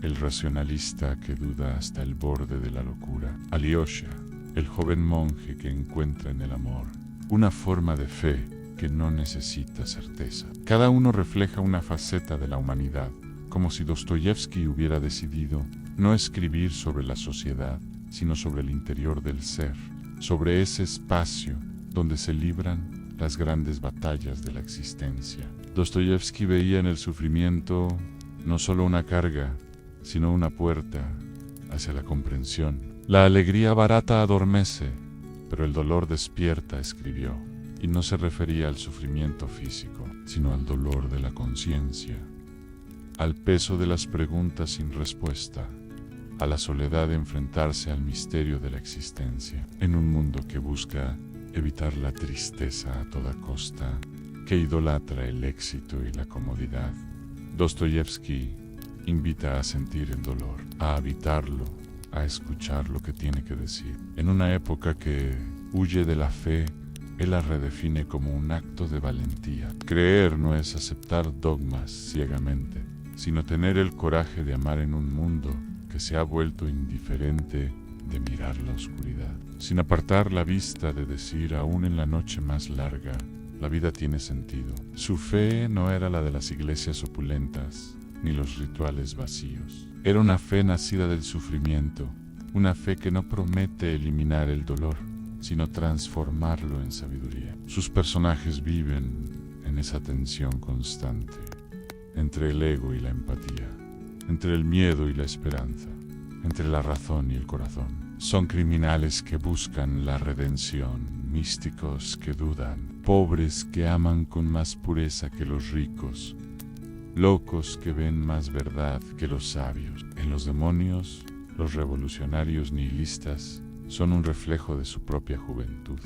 el racionalista que duda hasta el borde de la locura. Alyosha, el joven monje que encuentra en el amor una forma de fe que no necesita certeza. Cada uno refleja una faceta de la humanidad, como si Dostoyevski hubiera decidido no escribir sobre la sociedad, sino sobre el interior del ser, sobre ese espacio donde se libran las grandes batallas de la existencia. Dostoyevski veía en el sufrimiento no solo una carga, sino una puerta hacia la comprensión. La alegría barata adormece, pero el dolor despierta, escribió, y no se refería al sufrimiento físico, sino al dolor de la conciencia, al peso de las preguntas sin respuesta, a la soledad de enfrentarse al misterio de la existencia, en un mundo que busca evitar la tristeza a toda costa, que idolatra el éxito y la comodidad. Dostoyevski invita a sentir el dolor, a habitarlo, a escuchar lo que tiene que decir. En una época que huye de la fe, él la redefine como un acto de valentía. Creer no es aceptar dogmas ciegamente, sino tener el coraje de amar en un mundo que se ha vuelto indiferente, de mirar la oscuridad, sin apartar la vista, de decir aún en la noche más larga, la vida tiene sentido. Su fe no era la de las iglesias opulentas, ni los rituales vacíos. Era una fe nacida del sufrimiento, una fe que no promete eliminar el dolor, sino transformarlo en sabiduría. Sus personajes viven en esa tensión constante, entre el ego y la empatía, entre el miedo y la esperanza, entre la razón y el corazón. Son criminales que buscan la redención, místicos que dudan, pobres que aman con más pureza que los ricos, locos que ven más verdad que los sabios. En Los demonios, los revolucionarios nihilistas son un reflejo de su propia juventud.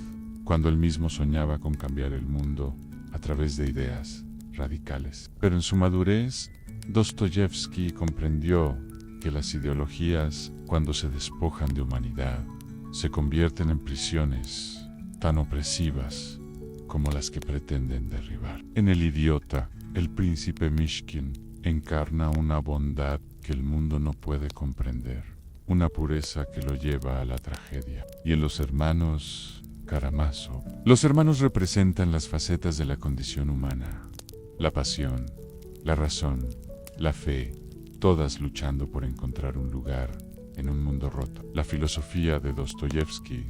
Cuando él mismo soñaba con cambiar el mundo, a través de ideas radicales. Pero en su madurez, Dostoyevski comprendió que las ideologías, cuando se despojan de humanidad, se convierten en prisiones tan opresivas como las que pretenden derribar. En El idiota, el príncipe Mishkin encarna una bondad que el mundo no puede comprender, una pureza que lo lleva a la tragedia. Y en Los hermanos Karamazov, los hermanos representan las facetas de la condición humana, la pasión, la razón, la fe, todas luchando por encontrar un lugar en un mundo roto. La filosofía de Dostoyevski,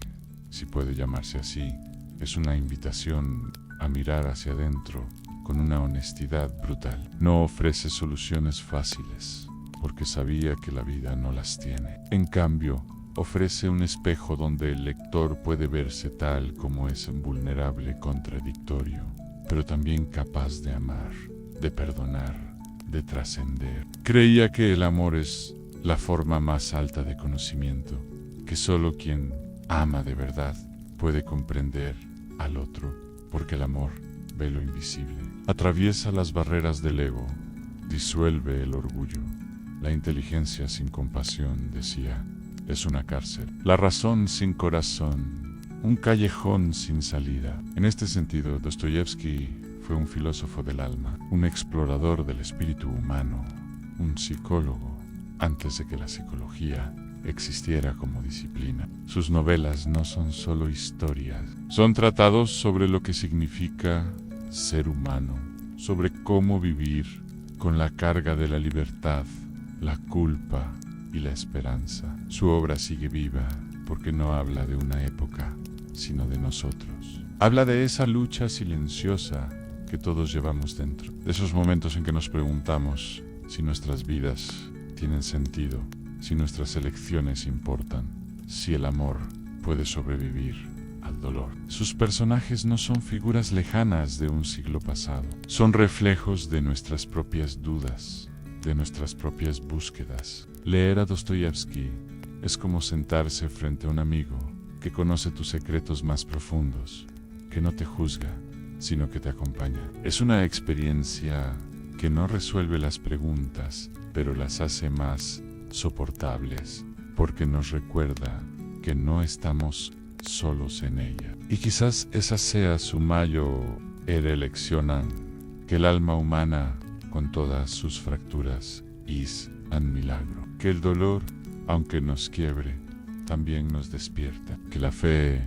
si puede llamarse así, es una invitación a mirar hacia adentro con una honestidad brutal. No ofrece soluciones fáciles, porque sabía que la vida no las tiene. En cambio, ofrece un espejo donde el lector puede verse tal como es, vulnerable, contradictorio, pero también capaz de amar, de perdonar, de trascender. Creía que el amor es la forma más alta de conocimiento, que solo quien ama de verdad puede comprender al otro, porque el amor ve lo invisible. Atraviesa las barreras del ego, disuelve el orgullo. La inteligencia sin compasión, decía, es una cárcel. La razón sin corazón, un callejón sin salida. En este sentido, Dostoyevski fue un filósofo del alma, un explorador del espíritu humano, un psicólogo, antes de que la psicología existiera como disciplina. Sus novelas no son solo historias, son tratados sobre lo que significa ser humano, sobre cómo vivir con la carga de la libertad, la culpa y la esperanza. Su obra sigue viva porque no habla de una época, sino de nosotros. Habla de esa lucha silenciosa que todos llevamos dentro, de esos momentos en que nos preguntamos si nuestras vidas tienen sentido, si nuestras elecciones importan, si el amor puede sobrevivir al dolor. Sus personajes no son figuras lejanas de un siglo pasado, son reflejos de nuestras propias dudas, de nuestras propias búsquedas. Leer a Dostoyevski es como sentarse frente a un amigo que conoce tus secretos más profundos, que no te juzga, sino que te acompaña. Es una experiencia que no resuelve las preguntas, pero las hace más soportables, porque nos recuerda que no estamos solos en ella. Y quizás esa sea su mayor elección, que el alma humana, con todas sus fracturas, es un milagro. Que el dolor, aunque nos quiebre, también nos despierta. Que la fe,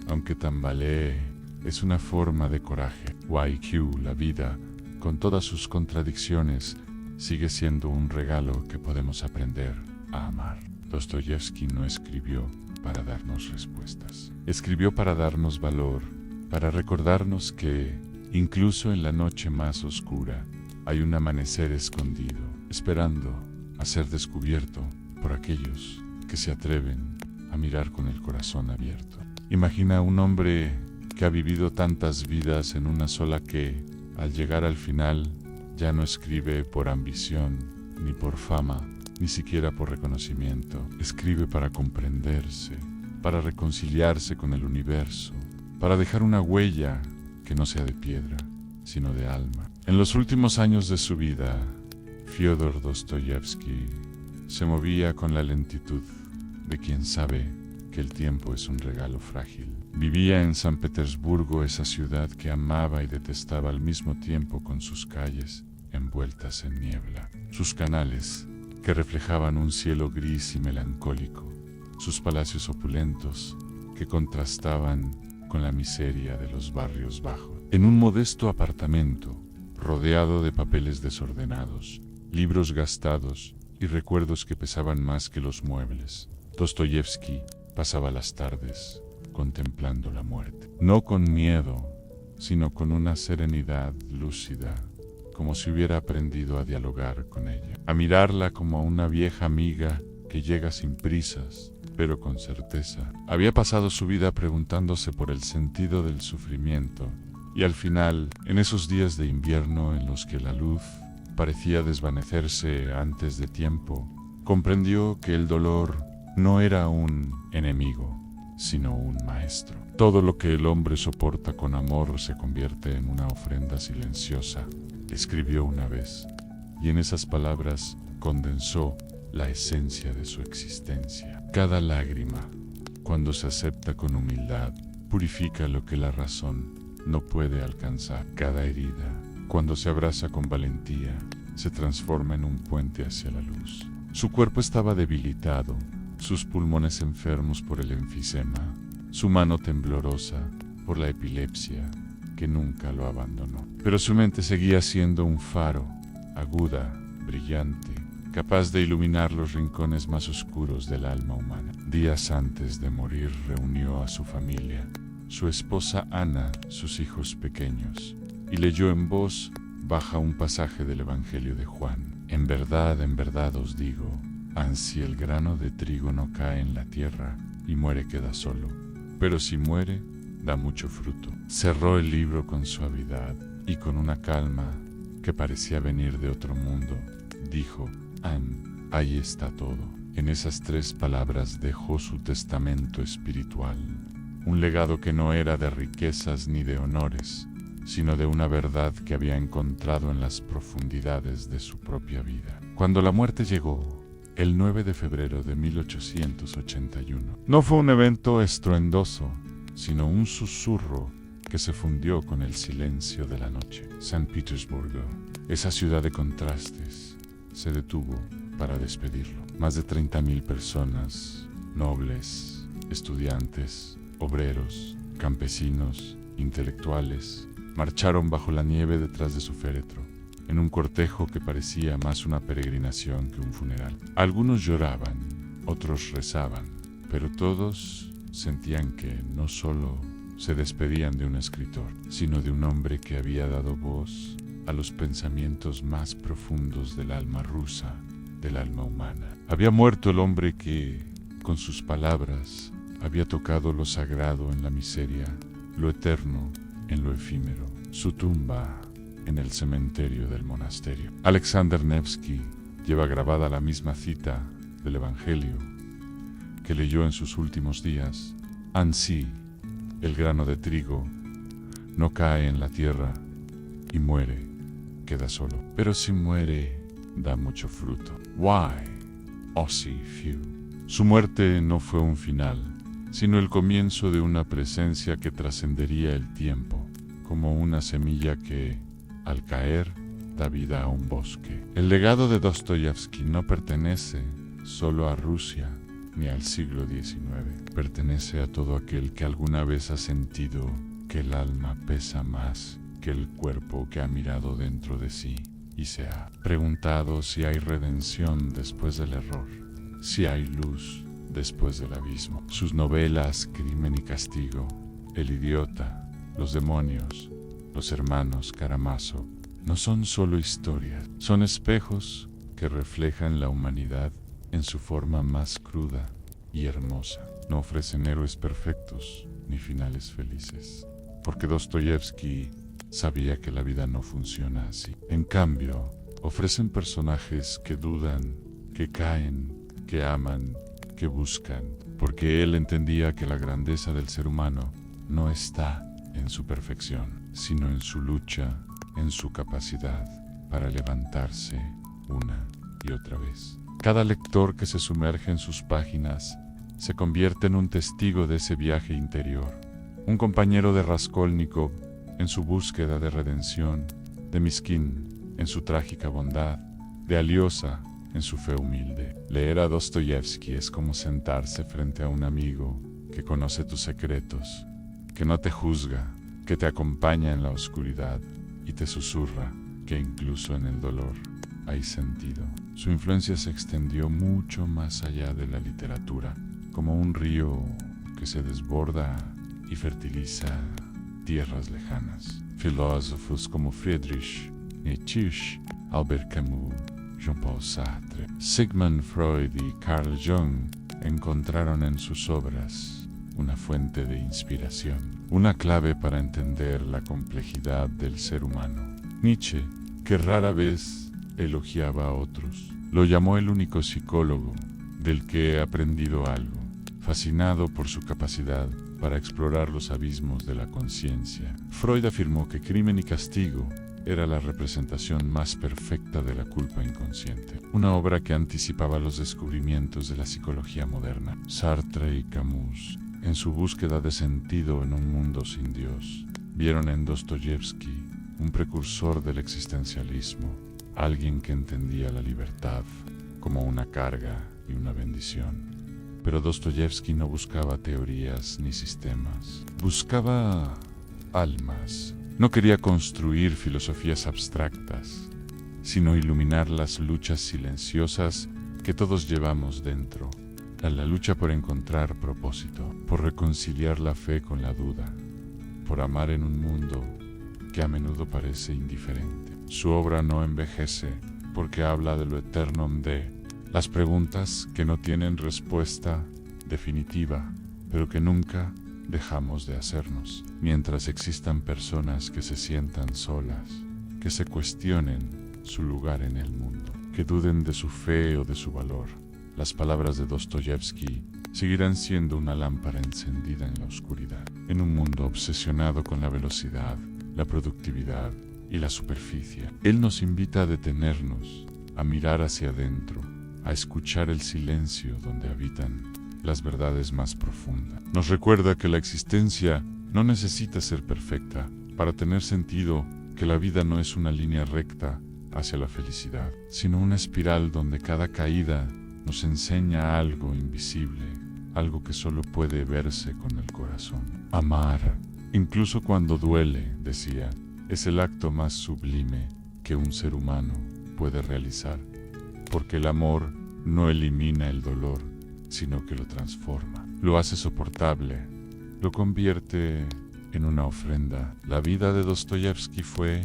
aunque tambalee, es una forma de coraje. YQ, la vida, con todas sus contradicciones, sigue siendo un regalo que podemos aprender a amar. Dostoyevski no escribió para darnos respuestas. Escribió para darnos valor, para recordarnos que, incluso en la noche más oscura, hay un amanecer escondido, esperando a ser descubierto por aquellos que se atreven a mirar con el corazón abierto. Imagina un hombre que ha vivido tantas vidas en una sola que, al llegar al final, ya no escribe por ambición, ni por fama, ni siquiera por reconocimiento. Escribe para comprenderse, para reconciliarse con el universo, para dejar una huella que no sea de piedra, sino de alma. En los últimos años de su vida, Fyodor Dostoyevski se movía con la lentitud de quien sabe que el tiempo es un regalo frágil. Vivía en San Petersburgo, esa ciudad que amaba y detestaba al mismo tiempo, con sus calles envueltas en niebla, sus canales que reflejaban un cielo gris y melancólico, sus palacios opulentos que contrastaban con la miseria de los barrios bajos. En un modesto apartamento, rodeado de papeles desordenados, libros gastados y recuerdos que pesaban más que los muebles, Dostoyevski pasaba las tardes contemplando la muerte. No con miedo, sino con una serenidad lúcida, como si hubiera aprendido a dialogar con ella, a mirarla como a una vieja amiga que llega sin prisas, pero con certeza. Había pasado su vida preguntándose por el sentido del sufrimiento, y al final, en esos días de invierno en los que la luz parecía desvanecerse antes de tiempo, comprendió que el dolor no era un enemigo, sino un maestro. Todo lo que el hombre soporta con amor se convierte en una ofrenda silenciosa, escribió una vez, y en esas palabras condensó la esencia de su existencia. Cada lágrima, cuando se acepta con humildad, purifica lo que la razón no puede alcanzar. Cada herida, cuando se abraza con valentía, se transforma en un puente hacia la luz. Su cuerpo estaba debilitado, sus pulmones enfermos por el enfisema, su mano temblorosa por la epilepsia que nunca lo abandonó. Pero su mente seguía siendo un faro, aguda, brillante, capaz de iluminar los rincones más oscuros del alma humana. Días antes de morir reunió a su familia, su esposa Ana, sus hijos pequeños, y leyó en voz baja un pasaje del Evangelio de Juan. En verdad os digo, ansí el grano de trigo no cae en la tierra y muere queda solo, pero si muere, da mucho fruto. Cerró el libro con suavidad y con una calma que parecía venir de otro mundo, dijo: ahí está todo. En esas 3 palabras dejó su testamento espiritual, un legado que no era de riquezas ni de honores, sino de una verdad que había encontrado en las profundidades de su propia vida. Cuando la muerte llegó, el 9 de febrero de 1881, no fue un evento estruendoso, sino un susurro que se fundió con el silencio de la noche. San Petersburgo, esa ciudad de contrastes, se detuvo para despedirlo. Más de 30.000 personas, nobles, estudiantes, obreros, campesinos, intelectuales, marcharon bajo la nieve detrás de su féretro, en un cortejo que parecía más una peregrinación que un funeral. Algunos lloraban, otros rezaban, pero todos sentían que no solo se despedían de un escritor, sino de un hombre que había dado voz a los pensamientos más profundos del alma rusa, del alma humana. Había muerto el hombre que, con sus palabras, había tocado lo sagrado en la miseria, lo eterno en lo efímero. Su tumba en el cementerio del monasterio. Alexander Nevsky lleva grabada la misma cita del Evangelio que leyó en sus últimos días: ansí el grano de trigo no cae en la tierra y muere, queda solo, pero si muere, da mucho fruto. Why, Ossie few. Su muerte no fue un final, sino el comienzo de una presencia que trascendería el tiempo, como una semilla que, al caer, da vida a un bosque. El legado de Dostoyevsky no pertenece solo a Rusia ni al siglo XIX. Pertenece a todo aquel que alguna vez ha sentido que el alma pesa más que el cuerpo, que ha mirado dentro de sí y se ha preguntado si hay redención después del error, si hay luz después del abismo. Sus novelas Crimen y Castigo, El idiota, Los demonios, Los hermanos Karamazov, no son solo historias, son espejos que reflejan la humanidad en su forma más cruda y hermosa. No ofrecen héroes perfectos ni finales felices, porque Dostoyevsky sabía que la vida no funciona así. En cambio, ofrecen personajes que dudan, que caen, que aman, que buscan, porque él entendía que la grandeza del ser humano no está en su perfección, sino en su lucha, en su capacidad para levantarse una y otra vez. Cada lector que se sumerge en sus páginas se convierte en un testigo de ese viaje interior, un compañero de Raskolnikov en su búsqueda de redención, de Miskin en su trágica bondad, de Aliosa en su fe humilde. Leer a Dostoyevsky es como sentarse frente a un amigo que conoce tus secretos, que no te juzga, que te acompaña en la oscuridad y te susurra que incluso en el dolor hay sentido. Su influencia se extendió mucho más allá de la literatura, como un río que se desborda y fertiliza tierras lejanas. Filósofos como Friedrich Nietzsche, Albert Camus, Jean-Paul Sartre, Sigmund Freud y Carl Jung encontraron en sus obras una fuente de inspiración, una clave para entender la complejidad del ser humano. Nietzsche, que rara vez elogiaba a otros, lo llamó el único psicólogo del que he aprendido algo. fascinado por su capacidad para explorar los abismos de la conciencia. Freud afirmó que Crimen y Castigo era la representación más perfecta de la culpa inconsciente, una obra que anticipaba los descubrimientos de la psicología moderna. Sartre y Camus, en su búsqueda de sentido en un mundo sin Dios, vieron en Dostoyevski un precursor del existencialismo, alguien que entendía la libertad como una carga y una bendición. Pero Dostoyevski no buscaba teorías ni sistemas, buscaba almas. No quería construir filosofías abstractas, sino iluminar las luchas silenciosas que todos llevamos dentro, la lucha por encontrar propósito, por reconciliar la fe con la duda, por amar en un mundo que a menudo parece indiferente. Su obra no envejece porque habla de lo eterno, de las preguntas que no tienen respuesta definitiva, pero que nunca dejamos de hacernos. Mientras existan personas que se sientan solas, que se cuestionen su lugar en el mundo, que duden de su fe o de su valor, las palabras de Dostoyevski seguirán siendo una lámpara encendida en la oscuridad. En un mundo obsesionado con la velocidad, la productividad y la superficie, él nos invita a detenernos, a mirar hacia adentro, a escuchar el silencio donde habitan las verdades más profundas. Nos recuerda que la existencia no necesita ser perfecta para tener sentido, que la vida no es una línea recta hacia la felicidad, sino una espiral donde cada caída nos enseña algo invisible, algo que solo puede verse con el corazón. Amar, incluso cuando duele, decía, es el acto más sublime que un ser humano puede realizar, porque el amor no elimina el dolor, sino que lo transforma, lo hace soportable, lo convierte en una ofrenda. La vida de Dostoyevski fue,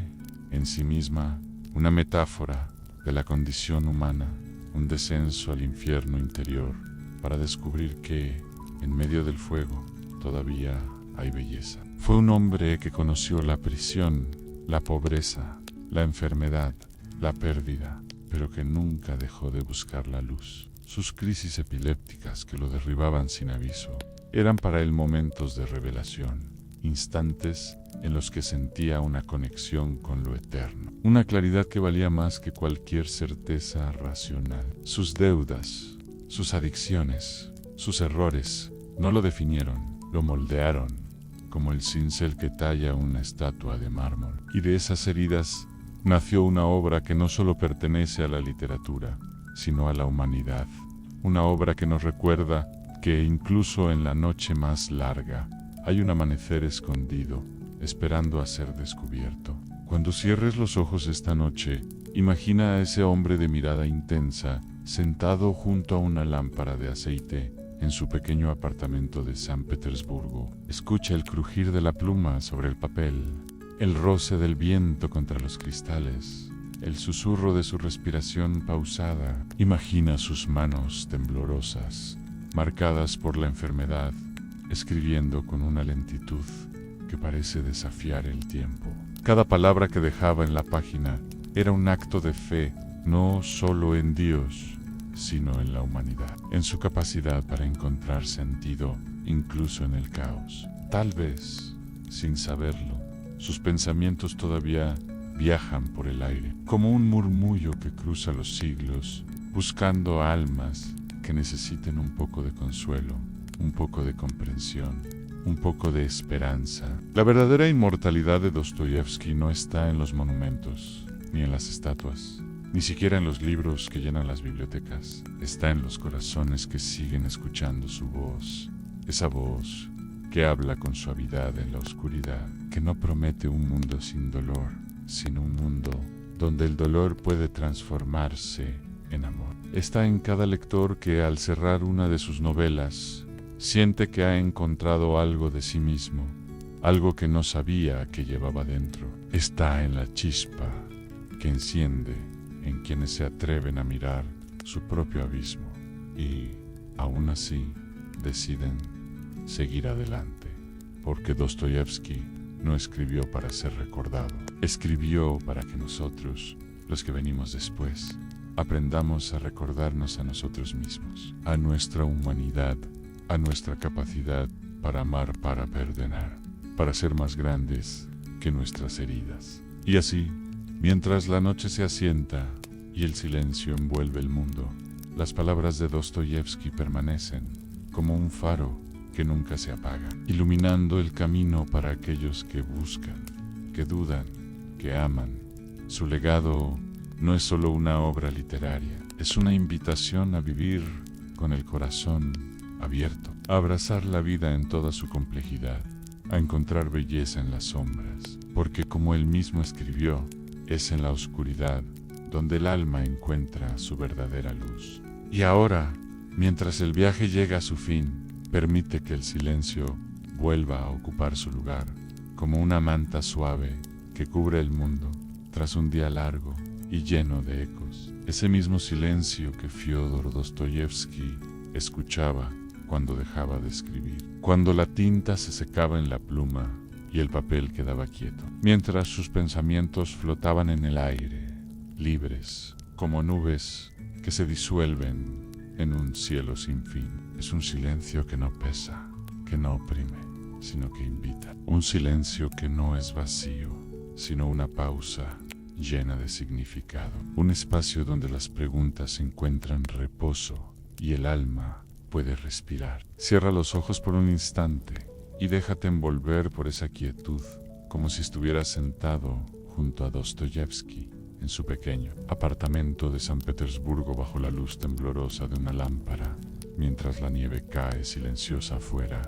en sí misma, una metáfora de la condición humana, un descenso al infierno interior para descubrir que, en medio del fuego, todavía hay belleza. Fue un hombre que conoció la prisión, la pobreza, la enfermedad, la pérdida, pero que nunca dejó de buscar la luz. Sus crisis epilépticas que lo derribaban sin aviso eran para él momentos de revelación, instantes en los que sentía una conexión con lo eterno, una claridad que valía más que cualquier certeza racional. Sus deudas, sus adicciones, sus errores no lo definieron, lo moldearon, como el cincel que talla una estatua de mármol. Y de esas heridas nació una obra que no solo pertenece a la literatura, sino a la humanidad. Una obra que nos recuerda que incluso en la noche más larga hay un amanecer escondido, esperando a ser descubierto. Cuando cierres los ojos esta noche, imagina a ese hombre de mirada intensa, sentado junto a una lámpara de aceite, en su pequeño apartamento de San Petersburgo. Escucha el crujir de la pluma sobre el papel, el roce del viento contra los cristales, el susurro de su respiración pausada. Imagina sus manos temblorosas, marcadas por la enfermedad, escribiendo con una lentitud que parece desafiar el tiempo. Cada palabra que dejaba en la página era un acto de fe, no solo en Dios, sino en la humanidad, en su capacidad para encontrar sentido incluso en el caos. Tal vez, sin saberlo, sus pensamientos todavía viajan por el aire, como un murmullo que cruza los siglos, buscando almas que necesiten un poco de consuelo, un poco de comprensión, un poco de esperanza. La verdadera inmortalidad de Dostoyevski no está en los monumentos, ni en las estatuas, ni siquiera en los libros que llenan las bibliotecas. Está en los corazones que siguen escuchando su voz, esa voz que habla con suavidad en la oscuridad, que no promete un mundo sin dolor, sino un mundo donde el dolor puede transformarse en amor. Está en cada lector que al cerrar una de sus novelas siente que ha encontrado algo de sí mismo, algo que no sabía que llevaba dentro. Está en la chispa que enciende en quienes se atreven a mirar su propio abismo y, aún así, deciden seguir adelante, porque Dostoyevski no escribió para ser recordado, escribió para que nosotros, los que venimos después, aprendamos a recordarnos a nosotros mismos, a nuestra humanidad, a nuestra capacidad para amar, para perdonar, para ser más grandes que nuestras heridas. Y así, mientras la noche se asienta y el silencio envuelve el mundo, las palabras de Dostoyevski permanecen como un faro que nunca se apaga, iluminando el camino para aquellos que buscan, que dudan, que aman. Su legado no es solo una obra literaria, es una invitación a vivir con el corazón abierto, a abrazar la vida en toda su complejidad, a encontrar belleza en las sombras, porque como él mismo escribió, es en la oscuridad donde el alma encuentra su verdadera luz. Y ahora, mientras el viaje llega a su fin, permite que el silencio vuelva a ocupar su lugar, como una manta suave que cubre el mundo tras un día largo y lleno de ecos. Ese mismo silencio que Fyodor Dostoyevski escuchaba cuando dejaba de escribir, cuando la tinta se secaba en la pluma y el papel quedaba quieto, mientras sus pensamientos flotaban en el aire, libres, como nubes que se disuelven en un cielo sin fin. Es un silencio que no pesa, que no oprime, sino que invita. Un silencio que no es vacío, sino una pausa llena de significado. Un espacio donde las preguntas encuentran reposo y el alma puede respirar. Cierra los ojos por un instante y déjate envolver por esa quietud, como si estuvieras sentado junto a Dostoyevski en su pequeño apartamento de San Petersburgo bajo la luz temblorosa de una lámpara, mientras la nieve cae silenciosa afuera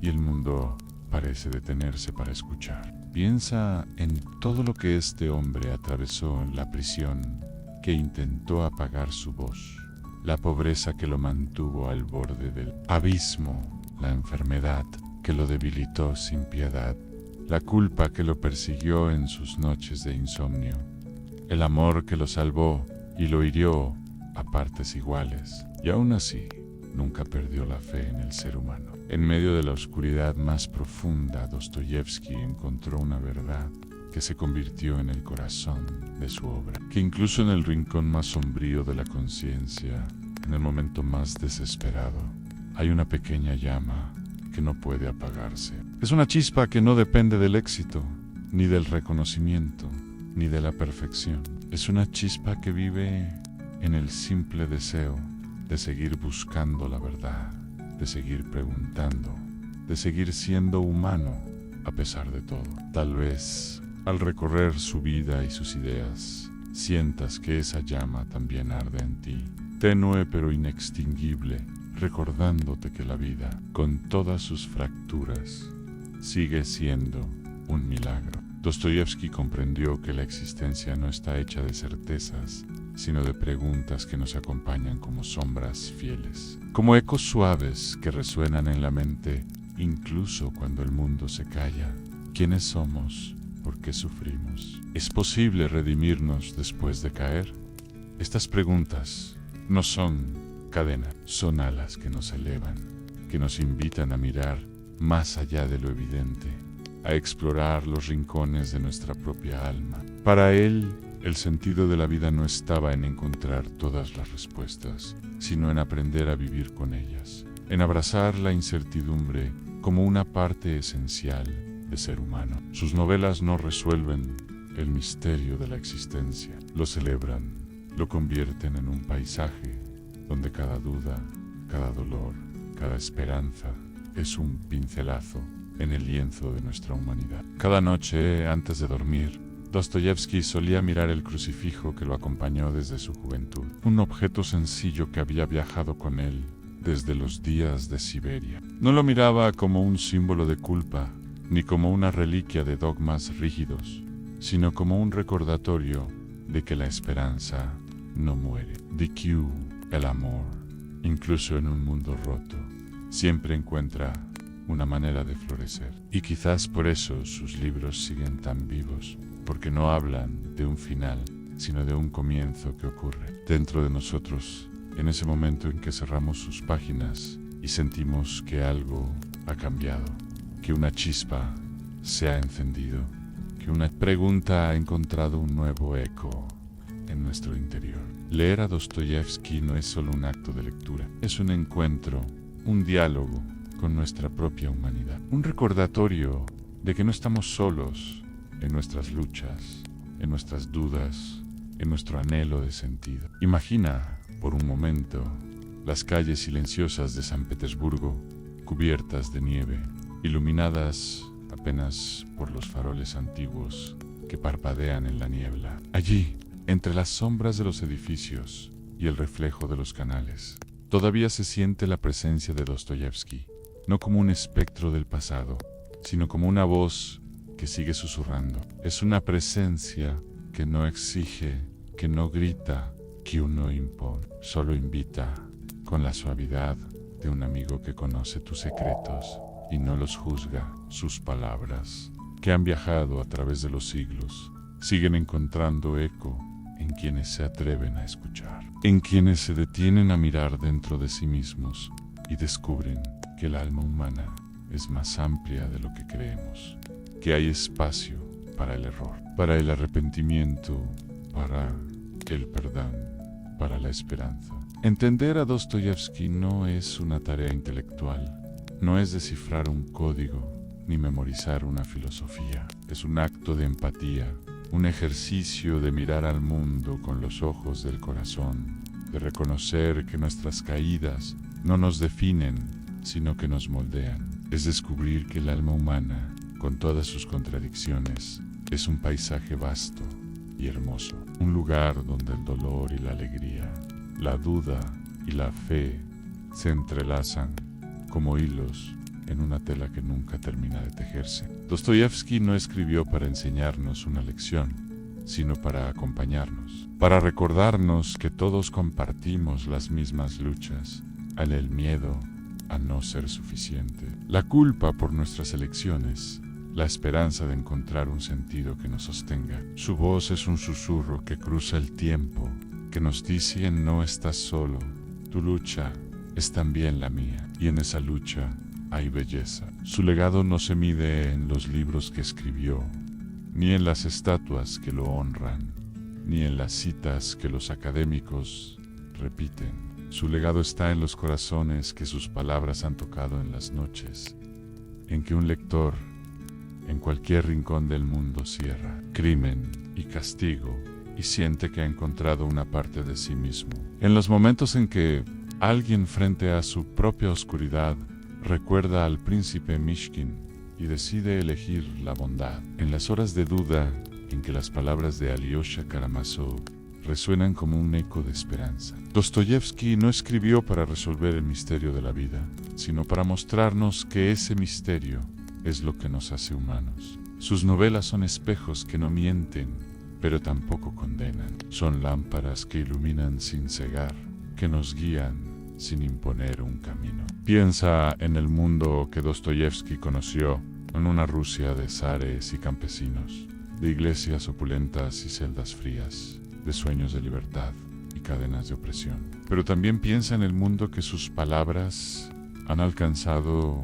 y el mundo parece detenerse para escuchar. Piensa en todo lo que este hombre atravesó en la prisión, que intentó apagar su voz, la pobreza que lo mantuvo al borde del abismo, la enfermedad que lo debilitó sin piedad, la culpa que lo persiguió en sus noches de insomnio, el amor que lo salvó y lo hirió a partes iguales, y aún así nunca perdió la fe en el ser humano. En medio de la oscuridad más profunda, Dostoyevski encontró una verdad que se convirtió en el corazón de su obra, que incluso en el rincón más sombrío de la conciencia, en el momento más desesperado, hay una pequeña llama que no puede apagarse. Es una chispa que no depende del éxito, ni del reconocimiento, ni de la perfección. Es una chispa que vive en el simple deseo de seguir buscando la verdad, de seguir preguntando, de seguir siendo humano a pesar de todo. Tal vez, al recorrer su vida y sus ideas, sientas que esa llama también arde en ti, tenue pero inextinguible, recordándote que la vida, con todas sus fracturas, sigue siendo un milagro. Dostoyevski comprendió que la existencia no está hecha de certezas, sino de preguntas que nos acompañan como sombras fieles, como ecos suaves que resuenan en la mente incluso cuando el mundo se calla. ¿Quiénes somos? ¿Por qué sufrimos? ¿Es posible redimirnos después de caer? Estas preguntas no son cadenas, son alas que nos elevan, que nos invitan a mirar más allá de lo evidente, a explorar los rincones de nuestra propia alma. Para él, el sentido de la vida no estaba en encontrar todas las respuestas, sino en aprender a vivir con ellas, en abrazar la incertidumbre como una parte esencial de ser humano. Sus novelas no resuelven el misterio de la existencia, lo celebran, lo convierten en un paisaje donde cada duda, cada dolor, cada esperanza es un pincelazo en el lienzo de nuestra humanidad. Cada noche, antes de dormir, Dostoyevski solía mirar el crucifijo que lo acompañó desde su juventud, un objeto sencillo que había viajado con él desde los días de Siberia. No lo miraba como un símbolo de culpa, ni como una reliquia de dogmas rígidos, sino como un recordatorio de que la esperanza no muere, de que el amor, incluso en un mundo roto, siempre encuentra una manera de florecer. Y quizás por eso sus libros siguen tan vivos, porque no hablan de un final, sino de un comienzo que ocurre dentro de nosotros, en ese momento en que cerramos sus páginas y sentimos que algo ha cambiado, que una chispa se ha encendido, que una pregunta ha encontrado un nuevo eco en nuestro interior. Leer a Dostoyevski no es solo un acto de lectura, es un encuentro, un diálogo con nuestra propia humanidad. Un recordatorio de que no estamos solos en nuestras luchas, en nuestras dudas, en nuestro anhelo de sentido. Imagina, por un momento, las calles silenciosas de San Petersburgo, cubiertas de nieve, iluminadas apenas por los faroles antiguos que parpadean en la niebla. Allí, entre las sombras de los edificios y el reflejo de los canales, todavía se siente la presencia de Dostoyevski, no como un espectro del pasado, sino como una voz que sigue susurrando. Es una presencia que no exige, que no grita, que uno impone, solo invita con la suavidad de un amigo que conoce tus secretos y no los juzga. Sus palabras, que han viajado a través de los siglos, siguen encontrando eco en quienes se atreven a escuchar, en quienes se detienen a mirar dentro de sí mismos y descubren que el alma humana es más amplia de lo que creemos, que hay espacio para el error, para el arrepentimiento, para el perdón, para la esperanza. Entender a Dostoyevski no es una tarea intelectual, no es descifrar un código ni memorizar una filosofía. Es un acto de empatía, un ejercicio de mirar al mundo con los ojos del corazón, de reconocer que nuestras caídas no nos definen, sino que nos moldean. Es descubrir que el alma humana, con todas sus contradicciones, es un paisaje vasto y hermoso, un lugar donde el dolor y la alegría, la duda y la fe se entrelazan como hilos en una tela que nunca termina de tejerse. Dostoyevski no escribió para enseñarnos una lección, sino para acompañarnos, para recordarnos que todos compartimos las mismas luchas, el miedo a no ser suficiente, la culpa por nuestras elecciones, la esperanza de encontrar un sentido que nos sostenga. Su voz es un susurro que cruza el tiempo, que nos dice: no estás solo, tu lucha es también la mía, y en esa lucha hay belleza. Su legado no se mide en los libros que escribió, ni en las estatuas que lo honran, ni en las citas que los académicos repiten. Su legado está en los corazones que sus palabras han tocado en las noches, en que un lector, en cualquier rincón del mundo, cierra crimen y castigo y siente que ha encontrado una parte de sí mismo. En los momentos en que alguien, frente a su propia oscuridad, recuerda al príncipe Mishkin y decide elegir la bondad. En las horas de duda en que las palabras de Alyosha Karamazov resuenan como un eco de esperanza. Dostoyevski no escribió para resolver el misterio de la vida, sino para mostrarnos que ese misterio es lo que nos hace humanos. Sus novelas son espejos que no mienten, pero tampoco condenan. Son lámparas que iluminan sin cegar, que nos guían sin imponer un camino. Piensa en el mundo que Dostoyevski conoció, en una Rusia de zares y campesinos, de iglesias opulentas y celdas frías, de sueños de libertad y cadenas de opresión. Pero también piensa en el mundo que sus palabras han alcanzado,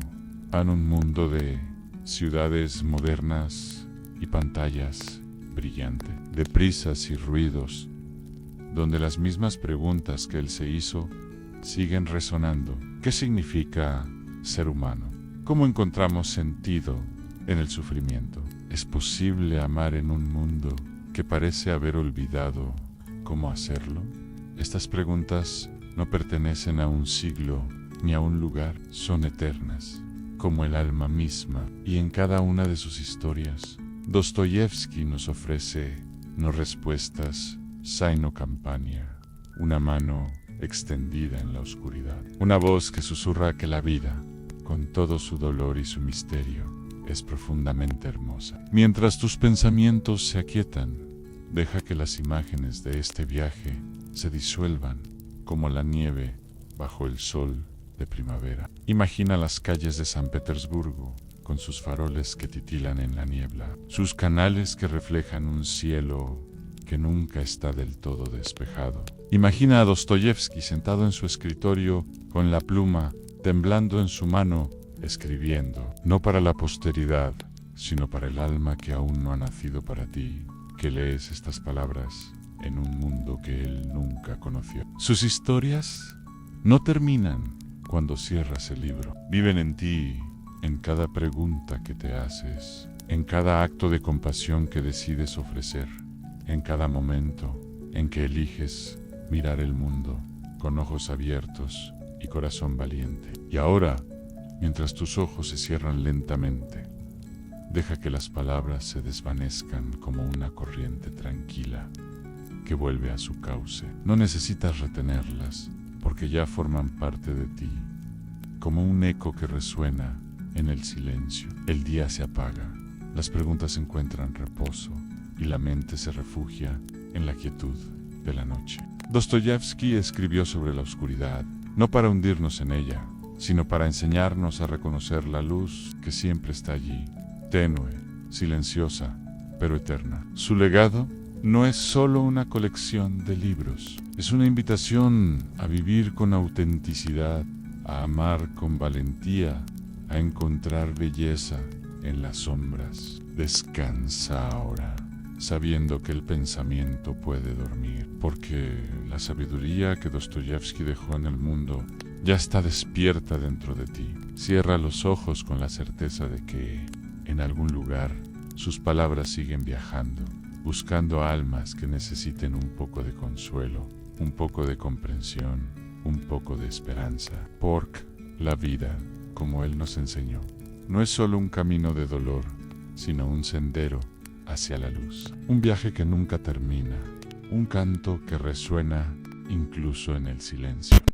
en un mundo de ciudades modernas y pantallas brillantes, de prisas y ruidos, donde las mismas preguntas que él se hizo siguen resonando. ¿Qué significa ser humano? ¿Cómo encontramos sentido en el sufrimiento? ¿Es posible amar en un mundo que parece haber olvidado cómo hacerlo? Estas preguntas no pertenecen a un siglo ni a un lugar, son eternas, como el alma misma, y en cada una de sus historias, Dostoyevski nos ofrece no respuestas, sino campaña, una mano extendida en la oscuridad, una voz que susurra que la vida, con todo su dolor y su misterio, es profundamente hermosa. Mientras tus pensamientos se aquietan, deja que las imágenes de este viaje se disuelvan como la nieve bajo el sol de primavera. Imagina las calles de San Petersburgo con sus faroles que titilan en la niebla, sus canales que reflejan un cielo que nunca está del todo despejado. Imagina a Dostoyevski sentado en su escritorio con la pluma temblando en su mano, escribiendo, no para la posteridad, sino para el alma que aún no ha nacido para ti, que lees estas palabras en un mundo que él nunca conoció. Sus historias no terminan cuando cierras el libro. Viven en ti, en cada pregunta que te haces, en cada acto de compasión que decides ofrecer, en cada momento en que eliges mirar el mundo con ojos abiertos y corazón valiente. Y ahora, mientras tus ojos se cierran lentamente, deja que las palabras se desvanezcan como una corriente tranquila que vuelve a su cauce. No necesitas retenerlas, porque ya forman parte de ti, como un eco que resuena en el silencio. El día se apaga, las preguntas encuentran reposo y la mente se refugia en la quietud de la noche. Dostoyevski escribió sobre la oscuridad, no para hundirnos en ella, sino para enseñarnos a reconocer la luz que siempre está allí, tenue, silenciosa, pero eterna. Su legado no es solo una colección de libros, es una invitación a vivir con autenticidad, a amar con valentía, a encontrar belleza en las sombras. Descansa ahora, sabiendo que el pensamiento puede dormir, porque la sabiduría que Dostoyevski dejó en el mundo ya está despierta dentro de ti. Cierra los ojos con la certeza de que, en algún lugar, sus palabras siguen viajando, buscando almas que necesiten un poco de consuelo, un poco de comprensión, un poco de esperanza. Porque la vida, como él nos enseñó, no es solo un camino de dolor, sino un sendero hacia la luz. Un viaje que nunca termina, un canto que resuena incluso en el silencio.